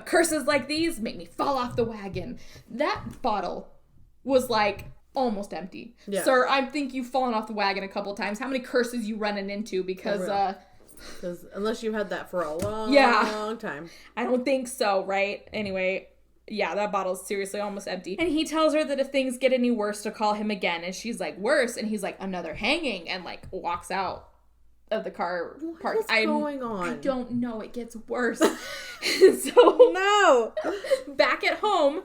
curses like these make me fall off the wagon. That bottle was like almost empty. Yeah. Sir, I think you've fallen off the wagon a couple times. How many curses you running into? Because unless you had that for a long time. I don't think so, right? Anyway, yeah, that bottle's seriously almost empty. And he tells her that if things get any worse to call him again. And she's like, worse? And he's like, another hanging, and like walks out of the car park. What's going on? I don't know. It gets worse. So no. Back at home,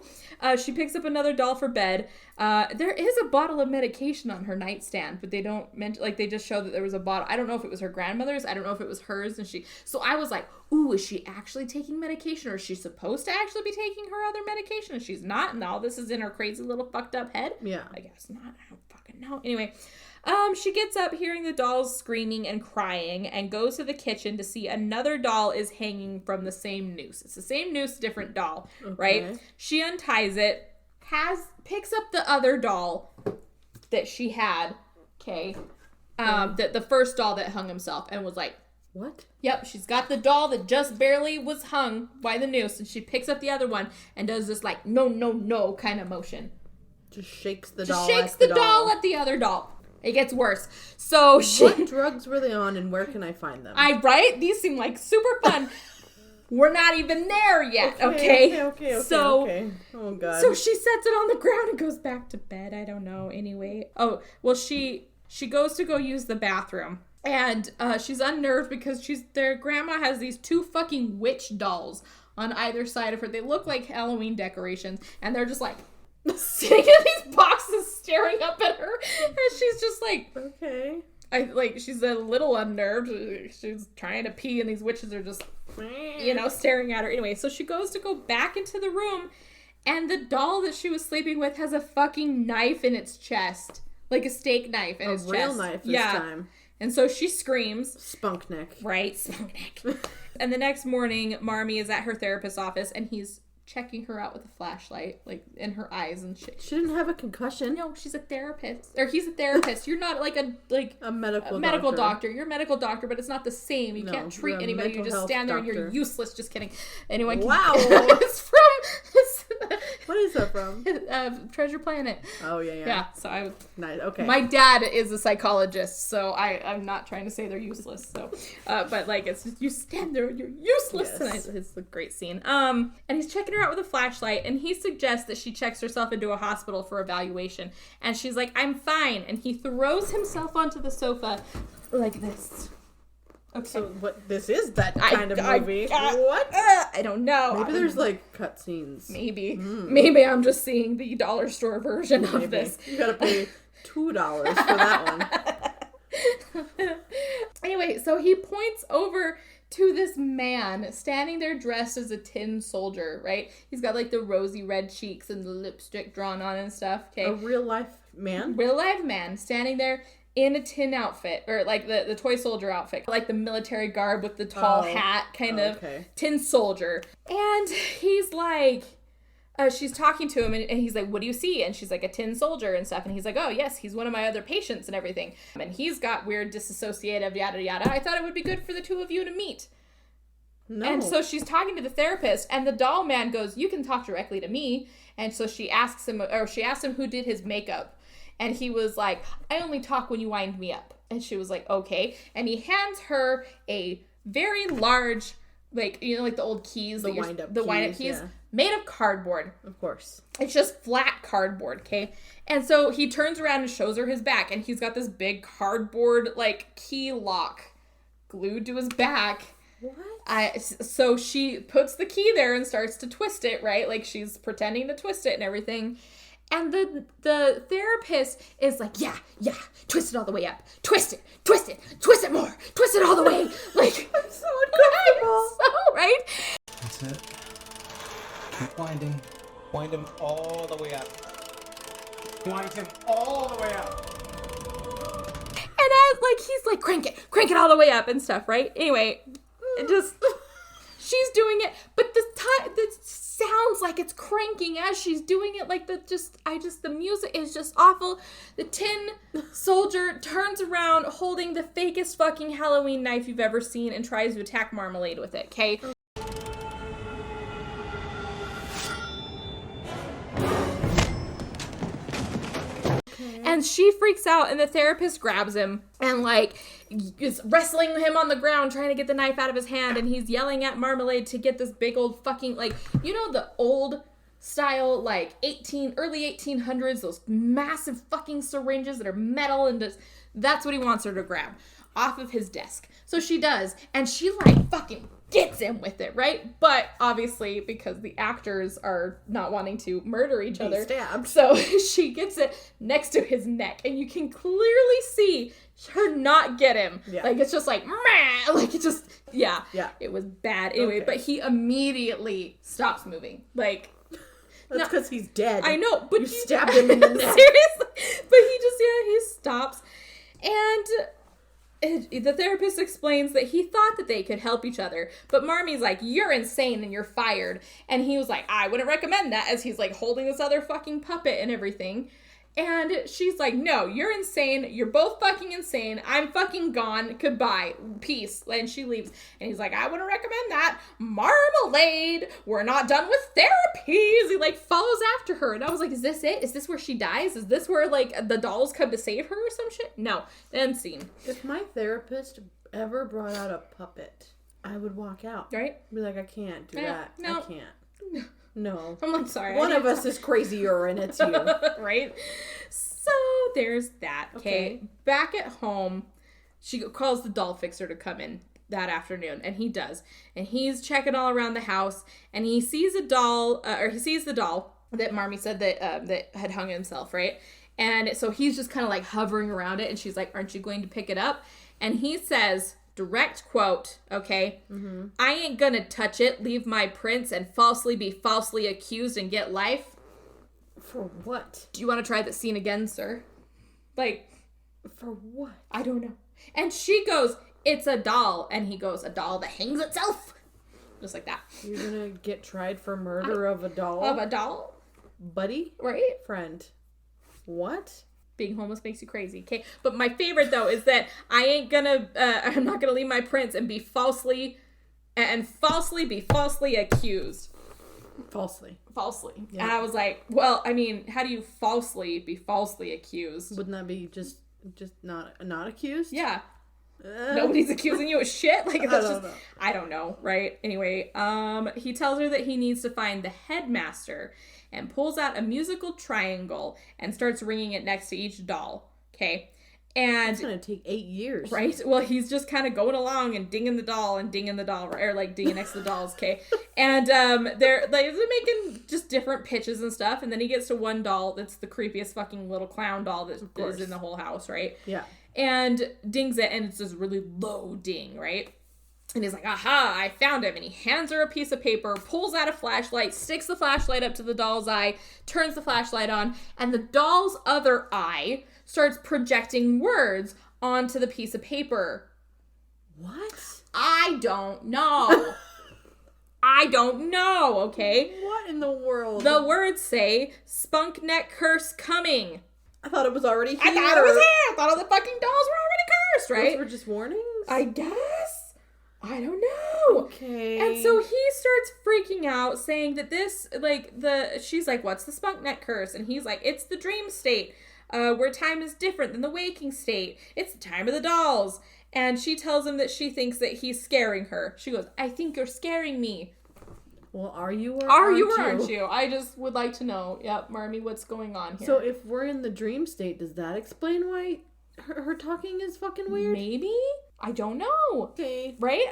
she picks up another doll for bed. There is a bottle of medication on her nightstand, but they don't mention, like, they just show that there was a bottle. I don't know if it was her grandmother's. I don't know if it was hers. So I was like, ooh, is she actually taking medication, or is she supposed to actually be taking her other medication? And she's not, and all this is in her crazy little fucked up head. Yeah. I guess not. I don't fucking know. Anyway, she gets up hearing the dolls screaming and crying and goes to the kitchen to see another doll is hanging from the same noose. It's the same noose, different doll, right? She unties it, picks up the other doll that she had, okay, the first doll that hung himself, and was like, what? Yep, she's got the doll that just barely was hung by the noose, and she picks up the other one and does this like, no, no, no kind of motion. Just shakes the doll at the other doll. It gets worse. So what drugs were they on, and where can I find them? Right? These seem like super fun. We're not even there yet, okay? Okay. Oh, God. So she sets it on the ground and goes back to bed. I don't know. Anyway. Oh, well, she goes to go use the bathroom. And she's unnerved because their grandma has these two fucking witch dolls on either side of her. They look like Halloween decorations. And they're just like sitting in these boxes staring up at her. And she's just like, okay. She's a little unnerved. She's trying to pee and these witches are just, staring at her. Anyway, so she goes to go back into the room, and the doll that she was sleeping with has a fucking knife in its chest. Like a steak knife in its chest. A real knife this time. And so she screams. Spunkneck. Right, Spunkneck. And the next morning, Marmee is at her therapist's office, and he's checking her out with a flashlight, like, in her eyes and shit. She didn't have a concussion. No, she's a therapist. Or he's a therapist. You're not like a medical doctor. You're a medical doctor, but it's not the same. You can't treat anybody. You just stand there and you're useless. Just kidding. Anyway. Wow. It's from... What is that from? Treasure Planet. Oh, yeah. Yeah, so Nice, okay. My dad is a psychologist, so I'm not trying to say they're useless, so... but, like, it's just, you stand there and you're useless. Yes. And it's a great scene. And he's checking her out with a flashlight, and he suggests that she checks herself into a hospital for evaluation. And she's like, I'm fine. And he throws himself onto the sofa like this. Okay. So what? This is that kind of movie. What? I don't know. Maybe there's like cutscenes. Maybe. Maybe I'm just seeing the dollar store version of this. You gotta pay $2 for that one. Anyway, so he points over to this man standing there dressed as a tin soldier, right? He's got like the rosy red cheeks and the lipstick drawn on and stuff. Okay. A real life man? Real life man standing there in a tin outfit, or like the toy soldier outfit, like the military garb with the tall hat, kind of tin soldier. And he's like, she's talking to him, and he's like, what do you see? And she's like, a tin soldier and stuff. And he's like, oh, yes, he's one of my other patients and everything. And he's got weird disassociative, yada, yada. I thought it would be good for the two of you to meet. No. And so she's talking to the therapist, and the doll man goes, you can talk directly to me. And so she asks him who did his makeup. And he was like, I only talk when you wind me up. And she was like, okay. And he hands her a very large, like, you know, like the old keys. The wind-up keys, yeah. Made of cardboard. Of course. It's just flat cardboard, okay? And so he turns around and shows her his back. And he's got this big cardboard, like, key lock glued to his back. What? So she puts the key there and starts to twist it, right? Like, she's pretending to twist it and everything. And the therapist is like, yeah, twist it all the way up. Twist it more. Twist it all the way. Like, I'm so uncomfortable. So, right? That's it. Keep winding. Wind him all the way up. Wind him all the way up. he's like, crank it all the way up and stuff, right? Anyway, it just, she's doing it, but the sounds like it's cranking as she's doing it, like the music is just awful. The tin soldier turns around holding the fakest fucking Halloween knife you've ever seen and tries to attack Marmalade with it, okay? And she freaks out, and the therapist grabs him and, like, is wrestling him on the ground, trying to get the knife out of his hand, and he's yelling at Marmalade to get this big old fucking, like, you know the old style, like, early 1800s, those massive fucking syringes that are metal, and just, that's what he wants her to grab off of his desk. So she does, and she, like, fucking gets him with it, right? But obviously, because the actors are not wanting to murder each other, stabbed. So she gets it next to his neck, and you can clearly see her not get him. Yeah. Like, it's just like, meh! Like, it just, yeah. It was bad. Anyway, but he immediately stops moving. Like, that's because he's dead. I know, but you stabbed him in the neck. Seriously. But he stops, and the therapist explains that he thought that they could help each other, but Marmy's like, you're insane and you're fired. And he was like, I wouldn't recommend that, as he's like holding this other fucking puppet and everything. And she's like, no, you're insane. You're both fucking insane. I'm fucking gone. Goodbye. Peace. And she leaves. And he's like, I wouldn't recommend that. Marmalade. We're not done with therapies. He like follows after her. And I was like, is this it? Is this where she dies? Is this where like the dolls come to save her or some shit? No. End scene. If my therapist ever brought out a puppet, I would walk out. Right? Be like, I can't do that. No. I can't. No. I'm like, sorry. One of us is crazier, and it's you. Right? So there's that. Okay. Back at home, she calls the doll fixer to come in that afternoon, and he does. And he's checking all around the house, and he sees a doll, he sees the doll that Marmy said that had hung himself, right? And so he's just kind of like hovering around it, and she's like, aren't you going to pick it up? And he says, direct quote, okay, I ain't gonna touch it, leave my prints, and be falsely accused and get life. For what? Do you want to try the scene again, sir? Like, for what? I don't know. And she goes, it's a doll. And he goes, a doll that hangs itself. Just like that. You're gonna get tried for murder of a doll? Of a doll? Buddy? Right? Friend. What? Being homeless makes you crazy, okay? But my favorite, though, is that I'm not gonna leave my prints and be falsely accused. Falsely. Yeah. And I was like, well, I mean, how do you be falsely accused? Wouldn't that be just not accused? Yeah. Nobody's accusing you of shit? Like, that's I don't know, right? Anyway, he tells her that he needs to find the headmaster and pulls out a musical triangle and starts ringing it next to each doll. Okay. And it's going to take 8 years. Right? Well, he's just kind of going along and dinging the doll, or like dinging next to the dolls, okay? And they're making just different pitches and stuff, and then he gets to one doll that's the creepiest fucking little clown doll that is in the whole house, right? Yeah. And dings it, and it's this really low ding, right? And he's like, aha, I found him. And he hands her a piece of paper, pulls out a flashlight, sticks the flashlight up to the doll's eye, turns the flashlight on, and the doll's other eye starts projecting words onto the piece of paper. What? I don't know. I don't know, okay? What in the world? The words say, spunk neck curse coming. I thought it was already here. I thought it was here. I thought all the fucking dolls were already cursed, right? Those were just warnings? I guess. I don't know. Okay. And so he starts freaking out, saying that this, she's like, what's the spunk neck curse? And he's like, it's the dream state, where time is different than the waking state. It's the time of the dolls. And she tells him that she thinks that he's scaring her. She goes, I think you're scaring me. Well, are you or aren't you? I just would like to know, Marmy, what's going on here? So if we're in the dream state, does that explain why her talking is fucking weird? Maybe? I don't know. Okay. Right?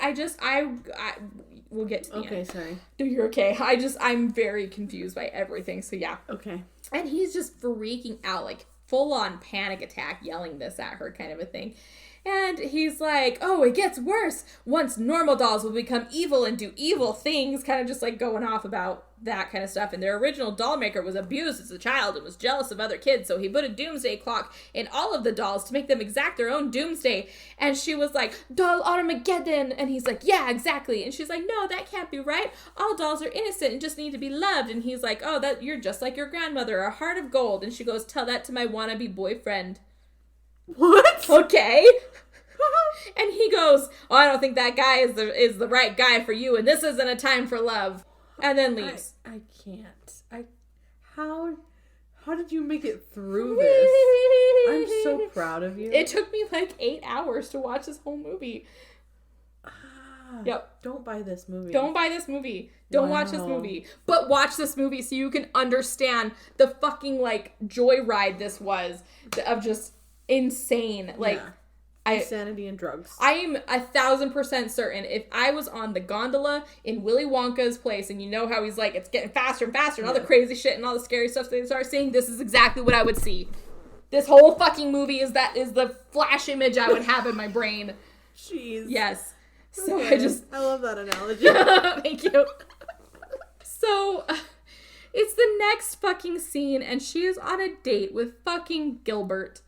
We'll get to the end. Okay, sorry. No, you're okay. I'm very confused by everything, so yeah. Okay. And he's just freaking out, like full on panic attack, yelling this at her kind of a thing. And he's like, oh, it gets worse. Once normal dolls will become evil and do evil things, kind of just like going off about that kind of stuff. And their original doll maker was abused as a child and was jealous of other kids, so he put a doomsday clock in all of the dolls to make them exact their own doomsday. And she was like, doll Armageddon. And he's like, yeah, exactly. And she's like, no, that can't be right. All dolls are innocent and just need to be loved. And he's like, oh, that you're just like your grandmother, a heart of gold. And she goes, tell that to my wannabe boyfriend. What? Okay. And he goes, oh, I don't think that guy is the right guy for you, and this isn't a time for love. And then leaves. I can't. How did you make it through this? I'm so proud of you. It took me like 8 hours to watch this whole movie. Yep. Don't buy this movie. Don't buy this movie. Don't watch this movie. But watch this movie so you can understand the fucking like joyride this was of just insane. Like, insanity and drugs. I am 1,000% certain if I was on the gondola in Willy Wonka's place, and you know how he's like, it's getting faster and faster and all the crazy shit and all the scary stuff they start seeing, this is exactly what I would see. This whole fucking movie is the flash image I would have in my brain. Jeez. Yes. So okay. I love that analogy. Thank you. So it's the next fucking scene, and she is on a date with fucking Gilbert.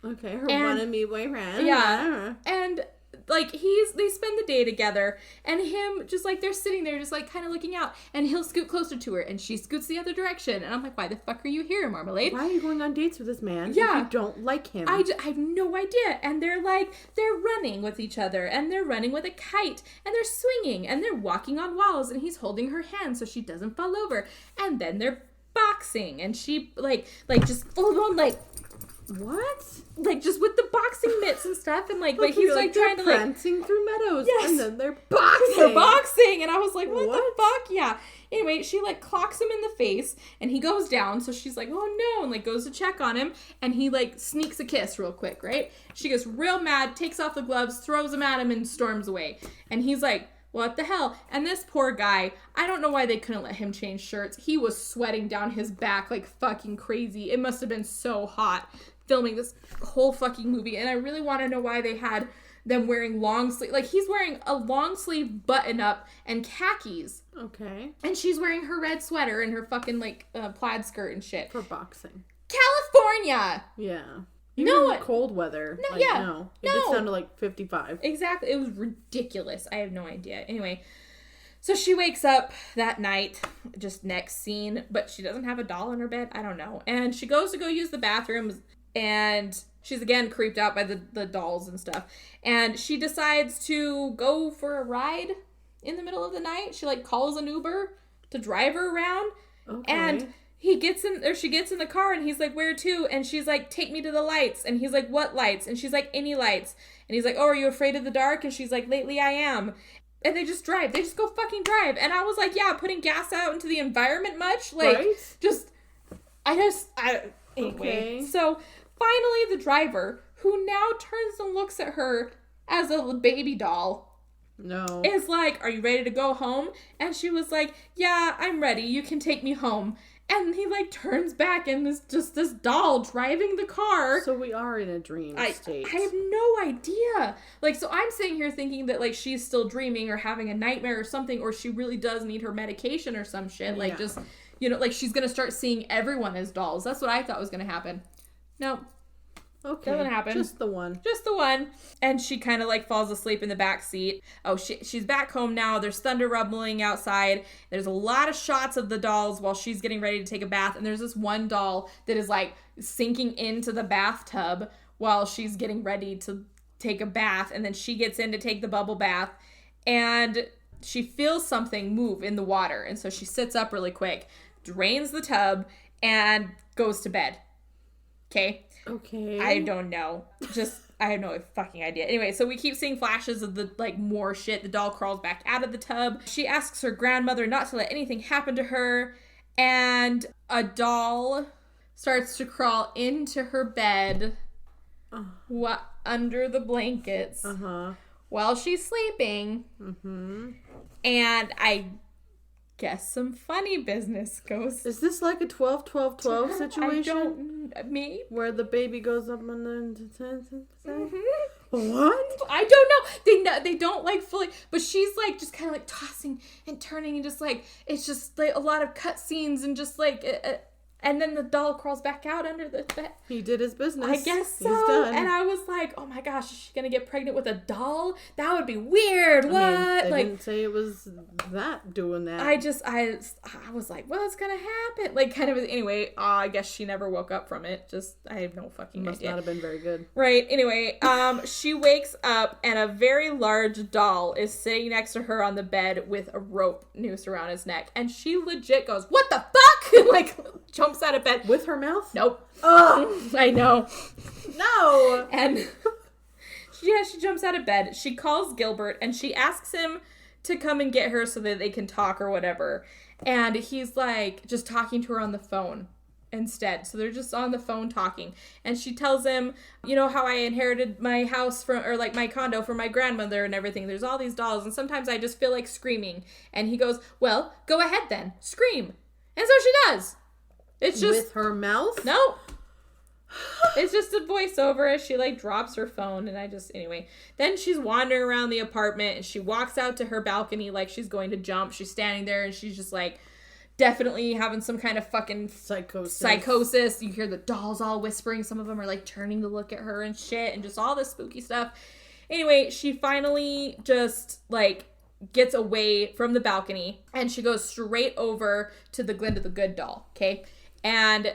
Okay, her wannabe boyfriend. Yeah, and like they spend the day together, and him just like they're sitting there just like kind of looking out, and he'll scoot closer to her, and she scoots the other direction, and I'm like, why the fuck are you here, Marmalade? Why are you going on dates with this man? Yeah, if you don't like him. I have no idea. And they're running with each other, and they're running with a kite, and they're swinging, and they're walking on walls, and he's holding her hand so she doesn't fall over, and then they're boxing, and she like just full on like. What? Like, just with the boxing mitts and stuff, and like he's like trying to prancing through meadows, yes, and then they're boxing. They're boxing, and I was like, what the fuck? Yeah. Anyway, she like clocks him in the face, and he goes down, so she's like, oh no, and like goes to check on him, and he like sneaks a kiss real quick, right? She gets real mad, takes off the gloves, throws them at him, and storms away. And he's like, what the hell? And this poor guy, I don't know why they couldn't let him change shirts. He was sweating down his back like fucking crazy. It must have been so hot filming this whole fucking movie, and I really want to know why they had them wearing long sleeve. Like, he's wearing a long sleeve button up and khakis. Okay. And she's wearing her red sweater and her fucking like plaid skirt and shit. For boxing. California! Yeah. Even in the cold weather. No, like, no. It gets down to like 55. Exactly. It was ridiculous. I have no idea. Anyway, so she wakes up that night, just next scene, but she doesn't have a doll in her bed. I don't know. And she goes to go use the bathroom, and she's again creeped out by the dolls and stuff. And she decides to go for a ride in the middle of the night. She like calls an Uber to drive her around. Okay. And she gets in the car, and he's like, where to? And she's like, take me to the lights. And he's like, what lights? And she's like, any lights. And he's like, oh, are you afraid of the dark? And she's like, lately I am. And they just drive. They just go fucking drive. And I was like, yeah, putting gas out into the environment much? Like, right? Anyway. Okay. So finally the driver, who now turns and looks at her as a baby doll, is like, are you ready to go home? And she was like, yeah, I'm ready. You can take me home. And he like turns back, and there's just this doll driving the car. So we are in a dream state. I have no idea. Like, so I'm sitting here thinking that like she's still dreaming or having a nightmare or something, or she really does need her medication or some shit. Like, just, you know, like she's gonna start seeing everyone as dolls. That's what I thought was gonna happen. No. Okay. Doesn't happen. Just the one. And she kind of like falls asleep in the back seat. Oh, she's back home now. There's thunder rumbling outside. There's a lot of shots of the dolls while she's getting ready to take a bath. And there's this one doll that is like sinking into the bathtub while she's getting ready to take a bath. And then she gets in to take the bubble bath, and she feels something move in the water. And so she sits up really quick, drains the tub, and goes to bed. Okay. I don't know. I have no fucking idea. Anyway, so we keep seeing flashes of the, like, more shit. The doll crawls back out of the tub. She asks her grandmother not to let anything happen to her. And a doll starts to crawl into her bed under the blankets while she's sleeping. Mm-hmm. And I guess some funny business goes. Is this like a 12-12-12 situation? Me? Where the baby goes up and then... Mm-hmm. What? I don't know. They don't like fully, but she's like just kind of like tossing and turning and just like, it's just like a lot of cut scenes and just like, and then the doll crawls back out under the bed. He did his business. I guess so. He's done. And I was like, oh my gosh, is she going to get pregnant with a doll? That would be weird. What? I mean, they like, didn't say it was that doing that. I was like, what's going to happen? Like, kind of, anyway, I guess she never woke up from it. Just, I have no fucking Must idea. not have been very good. Right. Anyway, she wakes up and a very large doll is sitting next to her on the bed with a rope noose around his neck. And she legit goes, what the fuck? Like, jumps out of bed. With her mouth? Nope. Oh, I know. no. And she jumps out of bed. She calls Gilbert and she asks him to come and get her so that they can talk or whatever. And he's like just talking to her on the phone instead. So they're just on the phone talking. And she tells him, you know how I inherited my house from, or like my condo from my grandmother and everything. There's all these dolls and sometimes I just feel like screaming. And he goes, well, go ahead then. Scream. And so she does. It's just... With her mouth? No. It's just a voiceover as she like drops her phone and anyway. Then she's wandering around the apartment and she walks out to her balcony like she's going to jump. She's standing there and she's just like definitely having some kind of fucking psychosis. You hear the dolls all whispering. Some of them are like turning to look at her and shit and just all this spooky stuff. Anyway, she finally just like gets away from the balcony and she goes straight over to the Glinda the Good doll, okay? And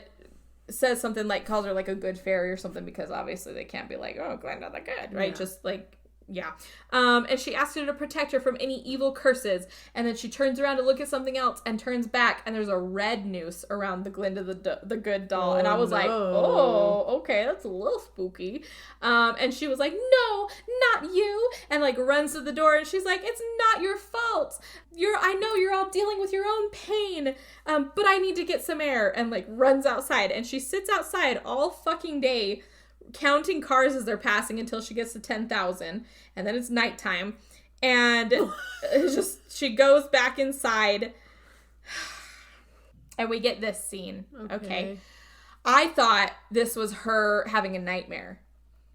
says something like, calls her like a good fairy or something because obviously they can't be like, oh, Glinda the Good, right? Yeah. Just like, yeah. And she asks her to protect her from any evil curses. And then she turns around to look at something else and turns back and there's a red noose around the Glinda the Good doll. And I was like, oh, okay, that's a little spooky. And she was like, no, not you. And like runs to the door and she's like, it's not your fault. I know you're all dealing with your own pain. But I need to get some air, and like runs outside and she sits outside all fucking day counting cars as they're passing until she gets to 10,000 and then it's nighttime and it's just she goes back inside and we get this scene. Okay. I thought this was her having a nightmare.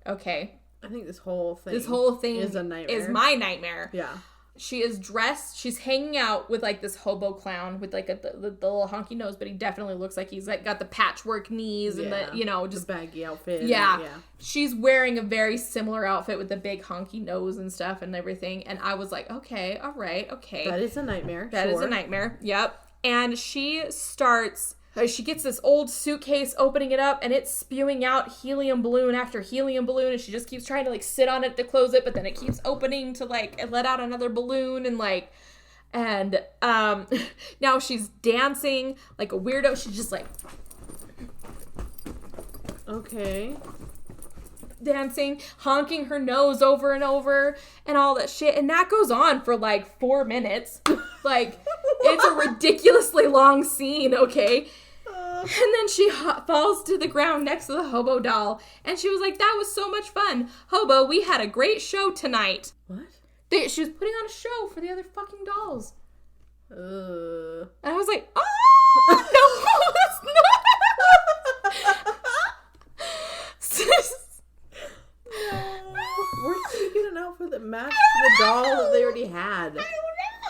Okay. I think this whole thing is a nightmare. Is my nightmare. Yeah. She is dressed, she's hanging out with like this hobo clown with like the little honky nose, but he definitely looks like he's like got the patchwork knees and the, you know, just the baggy outfit. Yeah. She's wearing a very similar outfit with the big honky nose and stuff and everything. And I was like, okay, all right, okay. That is a nightmare. That is a nightmare. Yep. And she gets this old suitcase, opening it up, and it's spewing out helium balloon after helium balloon, and she just keeps trying to, like, sit on it to close it, but then it keeps opening to, like, let out another balloon, and, like, and, now she's dancing like a weirdo. She's just, like... Okay. Dancing, honking her nose over and over, and all that shit, and that goes on for, like, 4 minutes. Like, it's a ridiculously long scene, okay? And then she falls to the ground next to the hobo doll. And she was like, that was so much fun. Hobo, we had a great show tonight. What? She was putting on a show for the other fucking dolls. And I was like, oh, no, that's not. Where did you get an outfit that matched the doll that they already had? I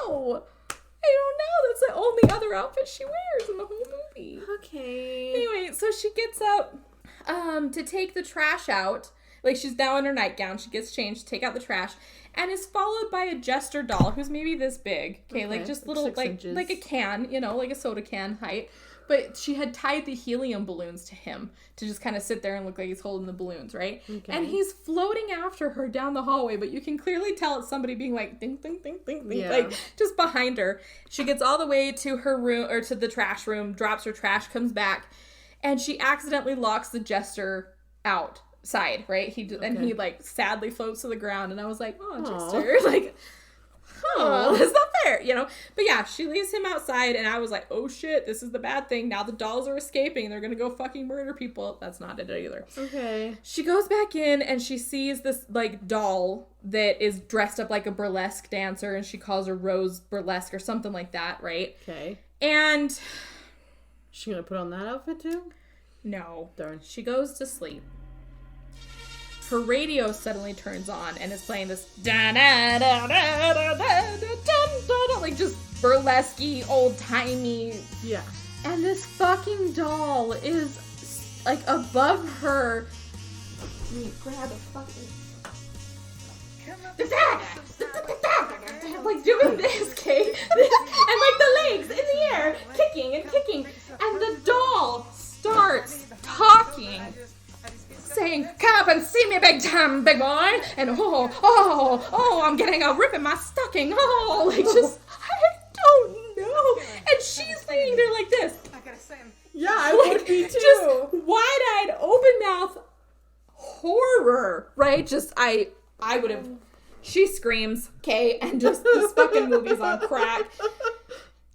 don't know. That's the only other outfit she wears in the whole movie. Okay. Anyway, so she gets up to take the trash out. Like, she's now in her nightgown. She gets changed to take out the trash. And is followed by a jester doll who's maybe this big. Okay, like just little, like a can, you know, like a soda can height. But she had tied the helium balloons to him to just kind of sit there and look like he's holding the balloons, right? Okay. And he's floating after her down the hallway, but you can clearly tell it's somebody being like, ding, ding, ding, ding, ding, like just behind her. She gets all the way to her room, or to the trash room, drops her trash, comes back, and she accidentally locks the jester outside, right? And he like sadly floats to the ground, and I was like, oh, jester, like... oh, that's not fair, you know? But yeah, she leaves him outside, and I was like, oh shit, this is the bad thing. Now the dolls are escaping. They're gonna go fucking murder people. That's not it either. Okay. She goes back in, and she sees this, like, doll that is dressed up like a burlesque dancer, and she calls her Rose Burlesque or something like that, right? Okay. And... She gonna put on that outfit too? No. Darn. She goes to sleep. Her radio suddenly turns on and is playing this like just burlesque-y, old-timey. Yeah. And this fucking doll is like above her. Let me grab a fucking. Like doing this, okay? And like the legs in the air, kicking and kicking. And the doll starts talking. Saying, come up and see me big time, big boy. And I'm getting a rip in my stocking. Oh, like just, I don't know. And she's laying there like this. Yeah, I like, would be too. Just wide-eyed, open-mouth horror, right? Just, I would have, she screams, okay, and just this fucking movie's on crack.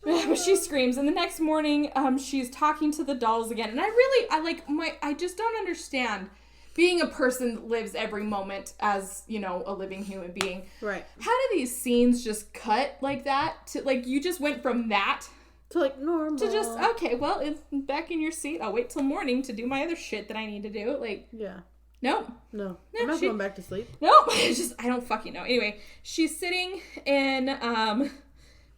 But she screams, and the next morning, she's talking to the dolls again. And I just don't understand. Being a person that lives every moment as, you know, a living human being. Right. How do these scenes just cut like that? To, like, you just went from that to, like, normal. to just, okay, well, it's back in your seat. I'll wait till morning to do my other shit that I need to do. Like, yeah. No. I'm not going back to sleep. Nope. I don't fucking know. Anyway, she's sitting in,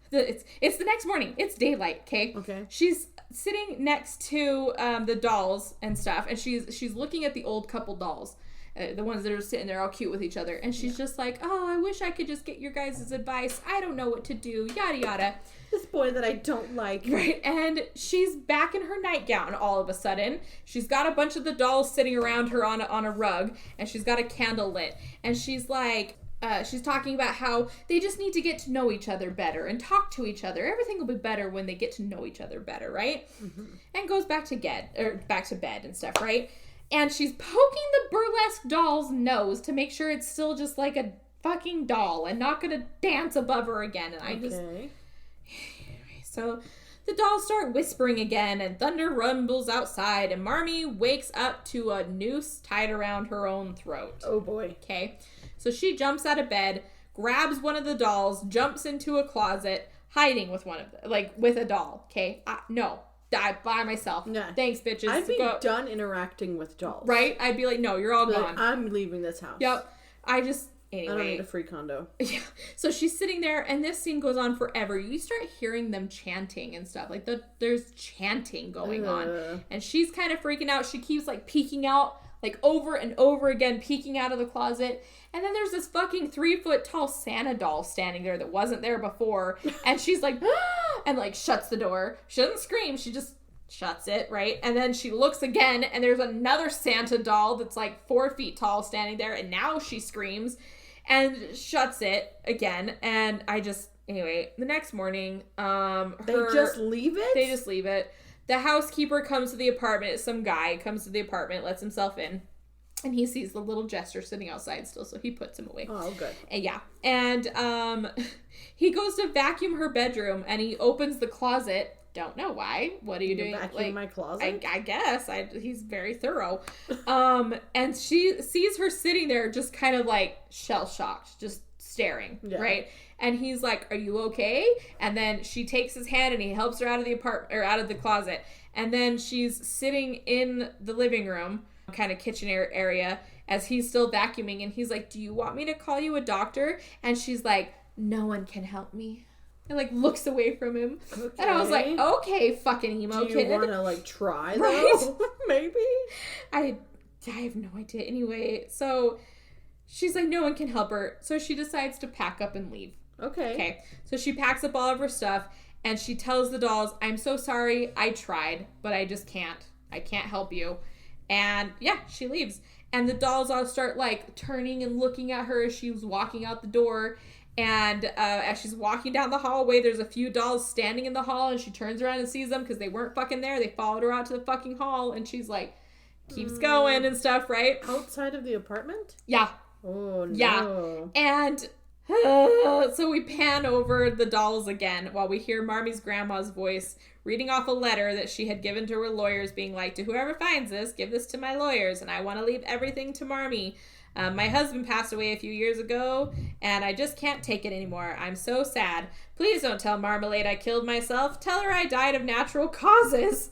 it's the next morning. It's daylight, okay? Okay. She's sitting next to the dolls and stuff, and she's looking at the old couple dolls, the ones that are sitting there all cute with each other, and she's just like, oh, I wish I could just get your guys' advice. I don't know what to do, yada yada. This boy that I don't like. Right, and she's back in her nightgown all of a sudden. She's got a bunch of the dolls sitting around her on a rug, and she's got a candle lit, and she's like, she's talking about how they just need to get to know each other better and talk to each other. Everything will be better when they get to know each other better, right? Mm-hmm. And goes back to bed and stuff, right? And she's poking the burlesque doll's nose to make sure it's still just like a fucking doll and not gonna dance above her again. And so the dolls start whispering again, and thunder rumbles outside, and Marmee wakes up to a noose tied around her own throat. Oh boy. Okay. So she jumps out of bed, grabs one of the dolls, jumps into a closet, hiding with one of them, like with a doll. Okay. No. I by myself. Yeah. Thanks, bitches. I'd be done interacting with dolls. Right? I'd be like, no, you're all gone. I'm leaving this house. Yep. Anyway. I don't need a free condo. Yeah. So she's sitting there, and this scene goes on forever. You start hearing them chanting and stuff. Like, there's chanting going on. And she's kind of freaking out. She keeps, like, peeking out, like, over and over again, peeking out of the closet. And then there's this fucking 3-foot tall Santa doll standing there that wasn't there before. And she's like, ah! And, like, shuts the door. She doesn't scream. She just shuts it, right? And then she looks again, and there's another Santa doll that's, like, 4 feet tall standing there. And now she screams and shuts it again. And anyway, the next morning, They just leave it? They just leave it. The housekeeper comes to the apartment. Some guy comes to the apartment, lets himself in, and he sees the little jester sitting outside still, so he puts him away. Oh, good. And yeah. And he goes to vacuum her bedroom, and he opens the closet. Don't know why. What are you doing? Vacuum my closet? I guess. He's very thorough. And she sees her sitting there just kind of like shell-shocked, just staring, right? And he's like, are you okay? And then she takes his hand and he helps her out of the apartment or out of the closet. And then she's sitting in the living room, kind of kitchen area, as he's still vacuuming. And he's like, do you want me to call you a doctor? And she's like, no one can help me. And like looks away from him. Okay. And I was like, okay, fucking emo kid. Do you want to like try though? Right? Maybe? I have no idea. Anyway, so she's like, no one can help her. So she decides to pack up and leave. Okay. So she packs up all of her stuff, and she tells the dolls, I'm so sorry. I tried, but I just can't. I can't help you. And yeah, she leaves. And the dolls all start like turning and looking at her as she was walking out the door. And as she's walking down the hallway, there's a few dolls standing in the hall, and she turns around and sees them because they weren't fucking there. They followed her out to the fucking hall, and she's like, keeps going and stuff, right? Outside of the apartment? Yeah. Oh, no. Yeah. And So we pan over the dolls again while we hear Marmy's grandma's voice reading off a letter that she had given to her lawyers, being like, to whoever finds this, give this to my lawyers, and I want to leave everything to Marmy. My husband passed away a few years ago, and I just can't take it anymore. I'm so sad. Please don't tell Marmalade I killed myself. Tell her I died of natural causes.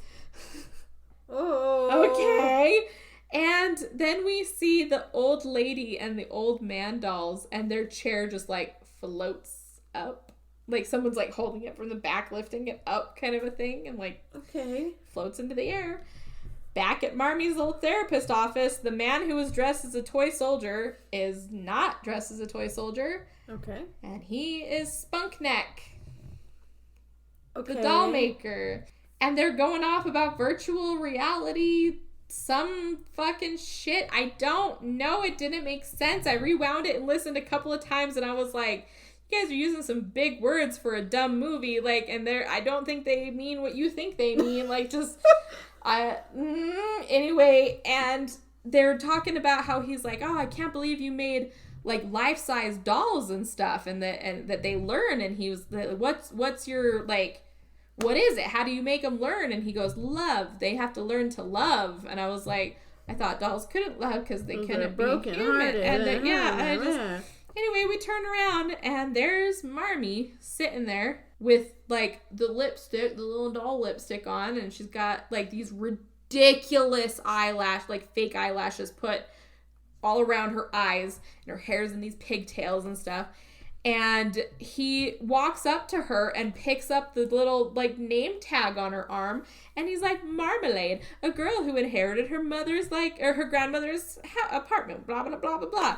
Oh. Okay. And then we see the old lady and the old man dolls, and their chair just, like, floats up. Like, someone's, like, holding it from the back, lifting it up kind of a thing, and, like, okay, floats into the air. Back at Marmy's old therapist office, the man who was dressed as a toy soldier is not dressed as a toy soldier. Okay. And he is Spunkneck, Okay. the doll maker. And they're going off about virtual reality, some fucking shit. I don't know. It didn't make sense. I rewound it and listened a couple of times, and I was like, you guys are using some big words for a dumb movie. Like, and I don't think they mean what you think they mean. Like, just... anyway, and they're talking about how he's like, oh, I can't believe you made like life-size dolls and stuff, and that they learn. And he was, what's your, like, what is it? How do you make them learn? And he goes, love. They have to learn to love. And I was like, I thought dolls couldn't love because they couldn't be human. Anyway, we turn around and there's Marmy sitting there with, like, the lipstick, the little doll lipstick on, and she's got, like, these ridiculous fake eyelashes put all around her eyes, and her hair's in these pigtails and stuff. And he walks up to her and picks up the little, like, name tag on her arm, and he's like, Marmalade, a girl who inherited her mother's, like, or her grandmother's apartment, blah, blah, blah, blah, blah.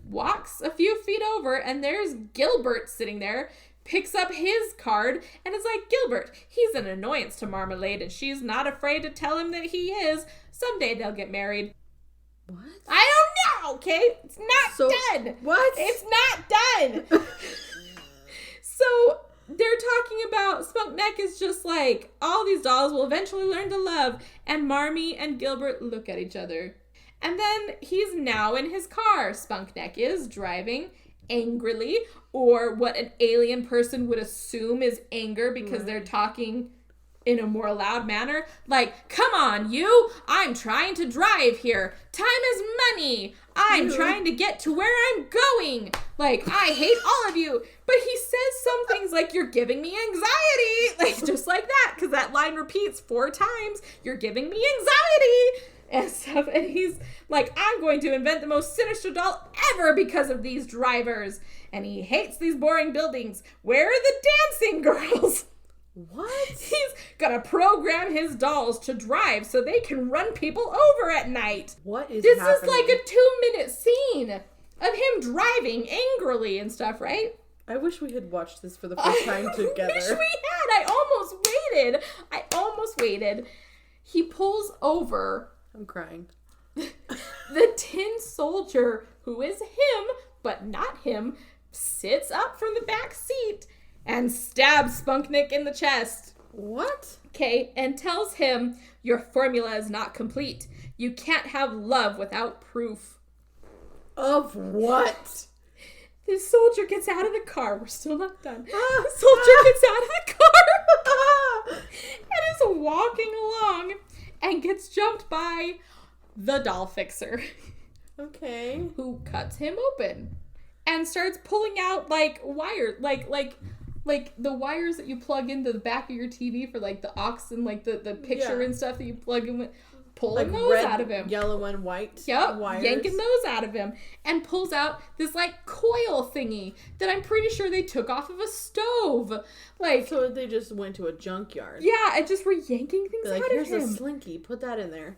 Walks a few feet over, and there's Gilbert sitting there, picks up his card, and is like, Gilbert, he's an annoyance to Marmalade, and she's not afraid to tell him that he is. Someday they'll get married. What? I don't know, okay? It's not done. What? It's not done. So they're talking about Spunkneck is just like, all these dolls will eventually learn to love, and Marmy and Gilbert look at each other. And then he's now in his car. Spunkneck is driving angrily, or what an alien person would assume is anger, because they're talking in a more loud manner. Like, come on, you! I'm trying to drive here. Time is money. I'm trying to get to where I'm going. Like, I hate all of you. But he says some things like, you're giving me anxiety. Like, just like that, because that line repeats 4 times. You're giving me anxiety. And stuff, and he's like, I'm going to invent the most sinister doll ever because of these drivers. And he hates these boring buildings. Where are the dancing girls? What? He's gonna program his dolls to drive so they can run people over at night. What is this happening? Is like a 2-minute scene of him driving angrily and stuff, right? I wish we had watched this for the first time together. I wish we had. I almost waited. He pulls over. I'm crying. The tin soldier, who is him, but not him, sits up from the back seat and stabs Spunkneck in the chest. What? Okay, and tells him, your formula is not complete. You can't have love without proof. Of what? The soldier gets out of the car. We're still not done. The soldier gets out of the car and is walking along and gets jumped by the doll fixer. Okay. Who cuts him open and starts pulling out, like, wire, like the wires that you plug into the back of your TV for, like, the aux and, like, the picture and stuff that you plug in with. Pulling like those red, out of him. Yellow and white. Yep, wires. yanking those out of him. And pulls out this, like, coil thingy that I'm pretty sure they took off of a stove. Like, so they just went to a junkyard. Yeah, and just were yanking things They're like, out here's of him. a slinky. Put that in there.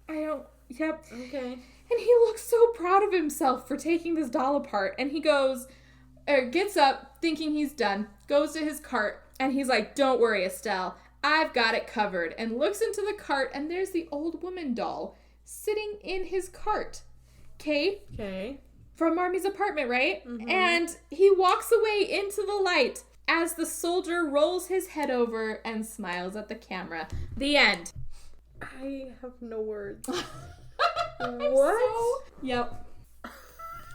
Yep. Okay. And he looks so proud of himself for taking this doll apart. And he gets up thinking he's done, goes to his cart, and he's like, don't worry, Estelle. I've got it covered. And looks into the cart, and there's the old woman doll sitting in his cart. Okay. From Marmy's apartment, right? Mm-hmm. And he walks away into the light as the soldier rolls his head over and smiles at the camera. The end. I have no words. What? Yep.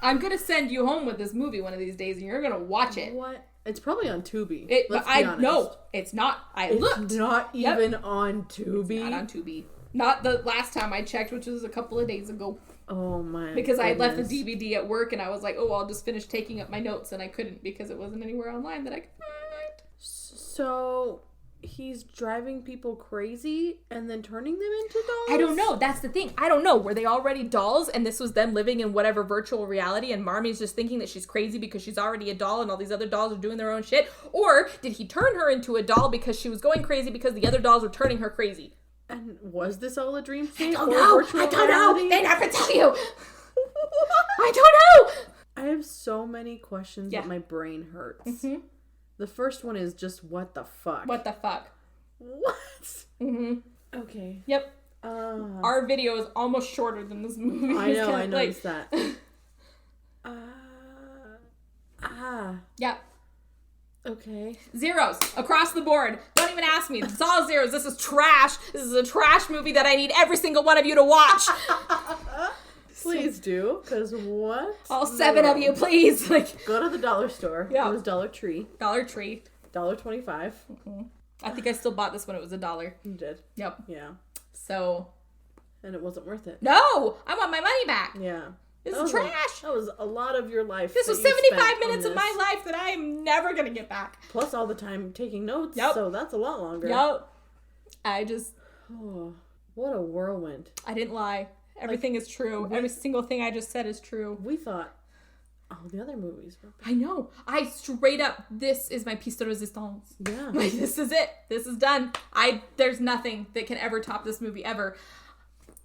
I'm gonna send you home with this movie one of these days, and you're gonna watch it. What? It's probably on Tubi. Let's be honest. No, it's not. It's looked. not even on Tubi. It's not on Tubi. Not the last time I checked, which was a couple of days ago. Oh my! Because I had left the DVD at work, and I was like, "Oh, I'll just finish taking up my notes," and I couldn't because it wasn't anywhere online that I could find. So he's driving people crazy and then turning them into dolls? I don't know. That's the thing. I don't know. Were they already dolls and this was them living in whatever virtual reality and Marmy's just thinking that she's crazy because she's already a doll and all these other dolls are doing their own shit? Or did he turn her into a doll because she was going crazy because the other dolls were turning her crazy? And was this all a dream state? I don't know. They never tell you. I don't know. I have so many questions that my brain hurts. Mm-hmm. The first one is just what the fuck? What the fuck? What? Mm-hmm. Okay. Yep. Our video is almost shorter than this movie. I know, I noticed that. Yep. Okay. Zeros across the board. Don't even ask me. It's all zeros. This is trash. This is a trash movie that I need every single one of you to watch. Please do, because what? All 7 of you, please. Like, go to the dollar store. Yeah. It was Dollar Tree. $1.25. $1.25. Mm-hmm. I think I still bought this when it was $1. You did. Yep. Yeah. So. And it wasn't worth it. No! I want my money back. Yeah. This is trash. That was a lot of your life. This was 75 minutes of my life that I am never going to get back. Plus all the time taking notes. Yep. So that's a lot longer. Yep. I just. Oh, what a whirlwind. I didn't lie. Everything is true. Every single thing I just said is true. We thought all the other movies were bad. I know. I straight up, this is my piece de resistance. Yeah. Like, this is it. This is done. There's nothing that can ever top this movie ever.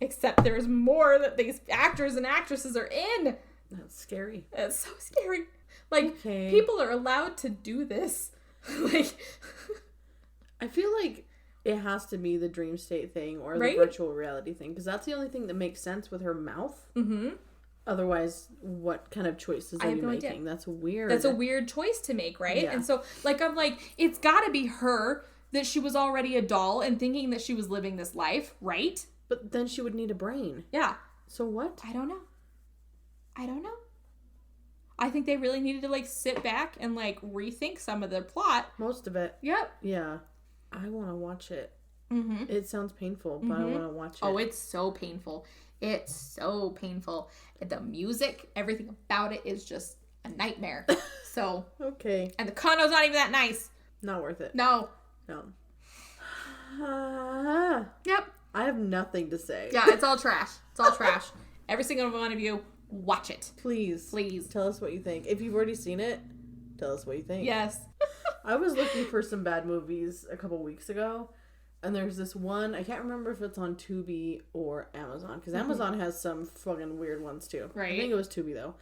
Except there's more that these actors and actresses are in. That's scary. It's so scary. Like, people are allowed to do this. Like, I feel like it has to be the dream state thing or the virtual reality thing, because that's the only thing that makes sense with her mouth. Mm-hmm. Otherwise, what kind of choices are you making? Idea. That's weird. That's a weird choice to make, right? Yeah. And so, like, I'm like, it's got to be her that she was already a doll and thinking that she was living this life, right? But then she would need a brain. Yeah. So what? I don't know. I think they really needed to, like, sit back and, like, rethink some of their plot. Most of it. Yep. Yeah. I want to watch it. Mm-hmm. It sounds painful, but I want to watch it. Oh, it's so painful. It's so painful. The music, everything about it is just a nightmare. So. Okay. And the condo's not even that nice. Not worth it. No. Yep. I have nothing to say. Yeah, it's all trash. It's all trash. Every single one of you, watch it. Please. Please. Tell us what you think. If you've already seen it, tell us what you think. Yes. I was looking for some bad movies a couple weeks ago, and there's this one, I can't remember if it's on Tubi or Amazon, because Amazon has some fucking weird ones too. Right. I think it was Tubi though.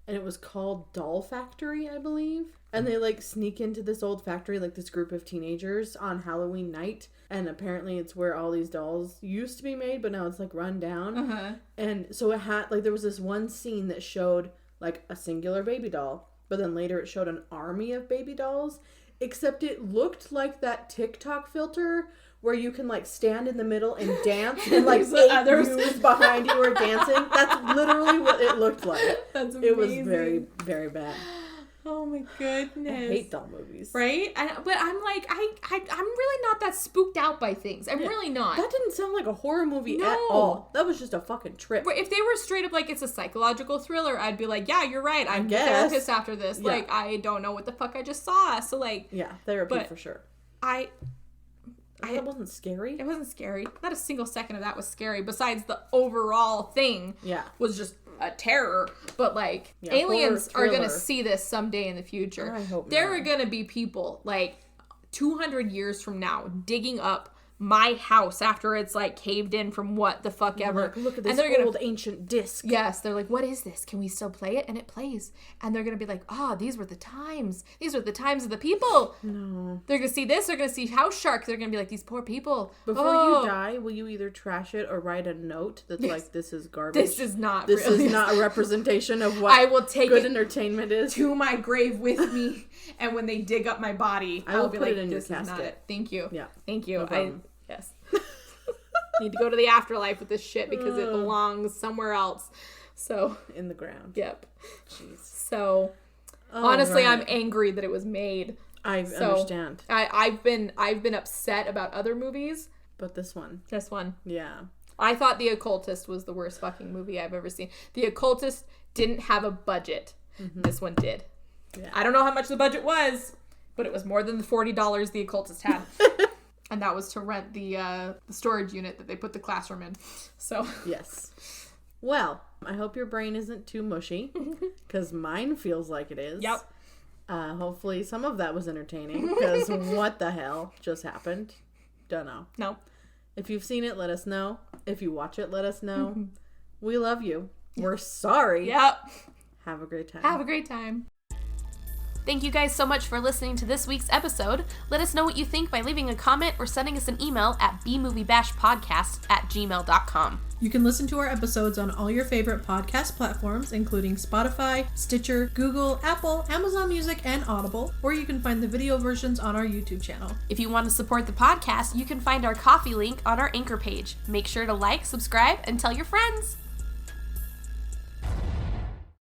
And it was called Doll Factory, I believe. And they, like, sneak into this old factory, like, this group of teenagers on Halloween night. And apparently it's where all these dolls used to be made, but now it's, like, run down. Uh-huh. And so it had, like, there was this one scene that showed, like, a singular baby doll. But then later it showed an army of baby dolls. Except it looked like that TikTok filter where you can, like, stand in the middle and dance and, like, 8 views behind you are dancing. That's literally what it looked like. That's amazing. It was very, very bad. Oh my goodness. I hate doll movies. Right? But I'm like, I'm really not that spooked out by things. I'm really not. That didn't sound like a horror movie at all. That was just a fucking trip. If they were straight up like it's a psychological thriller, I'd be like, yeah, you're right. I'm a therapist after this. Yeah. Like, I don't know what the fuck I just saw. So, like... Yeah, therapy for sure. That wasn't scary? It wasn't scary. Not a single second of that was scary. Besides the overall thing was just a terror. But, like, aliens are going to see this someday in the future. I hope there are going to be people, like, 200 years from now digging up my house after it's, like, caved in from what the fuck ever. Like, look at this old ancient disc. Yes, they're like, what is this? Can we still play it? And it plays. And they're going to be like, these were the times. These were the times of the people. No. They're going to see this. They're going to see House Shark. They're going to be like, these poor people. Before you die, will you either trash it or write a note that's like, this is garbage. This is not This is not a representation of what I will take good entertainment is. To my grave with me. And when they dig up my body, I will be put like, it in your this is not casket. it. Thank you. Yeah. Thank you. No Yes. Need to go to the afterlife with this shit because it belongs somewhere else. So. In the ground. Yep. Jeez. So, honestly, I'm angry that it was made. I understand. I've been upset about other movies. But this one. Yeah. I thought The Occultist was the worst fucking movie I've ever seen. The Occultist didn't have a budget. Mm-hmm. This one did. Yeah. I don't know how much the budget was, but it was more than the $40 The Occultist had. And that was to rent the storage unit that they put the classroom in. So. Yes. Well, I hope your brain isn't too mushy, because mine feels like it is. Yep. Hopefully some of that was entertaining, because what the hell just happened? Don't know. No. If you've seen it, let us know. If you watch it, let us know. We love you. We're sorry. Yep. Have a great time. Have a great time. Thank you guys so much for listening to this week's episode. Let us know what you think by leaving a comment or sending us an email at bmoviebashpodcast@gmail.com. You can listen to our episodes on all your favorite podcast platforms, including Spotify, Stitcher, Google, Apple, Amazon Music, and Audible, or you can find the video versions on our YouTube channel. If you want to support the podcast, you can find our Ko-fi link on our Anchor page. Make sure to like, subscribe, and tell your friends.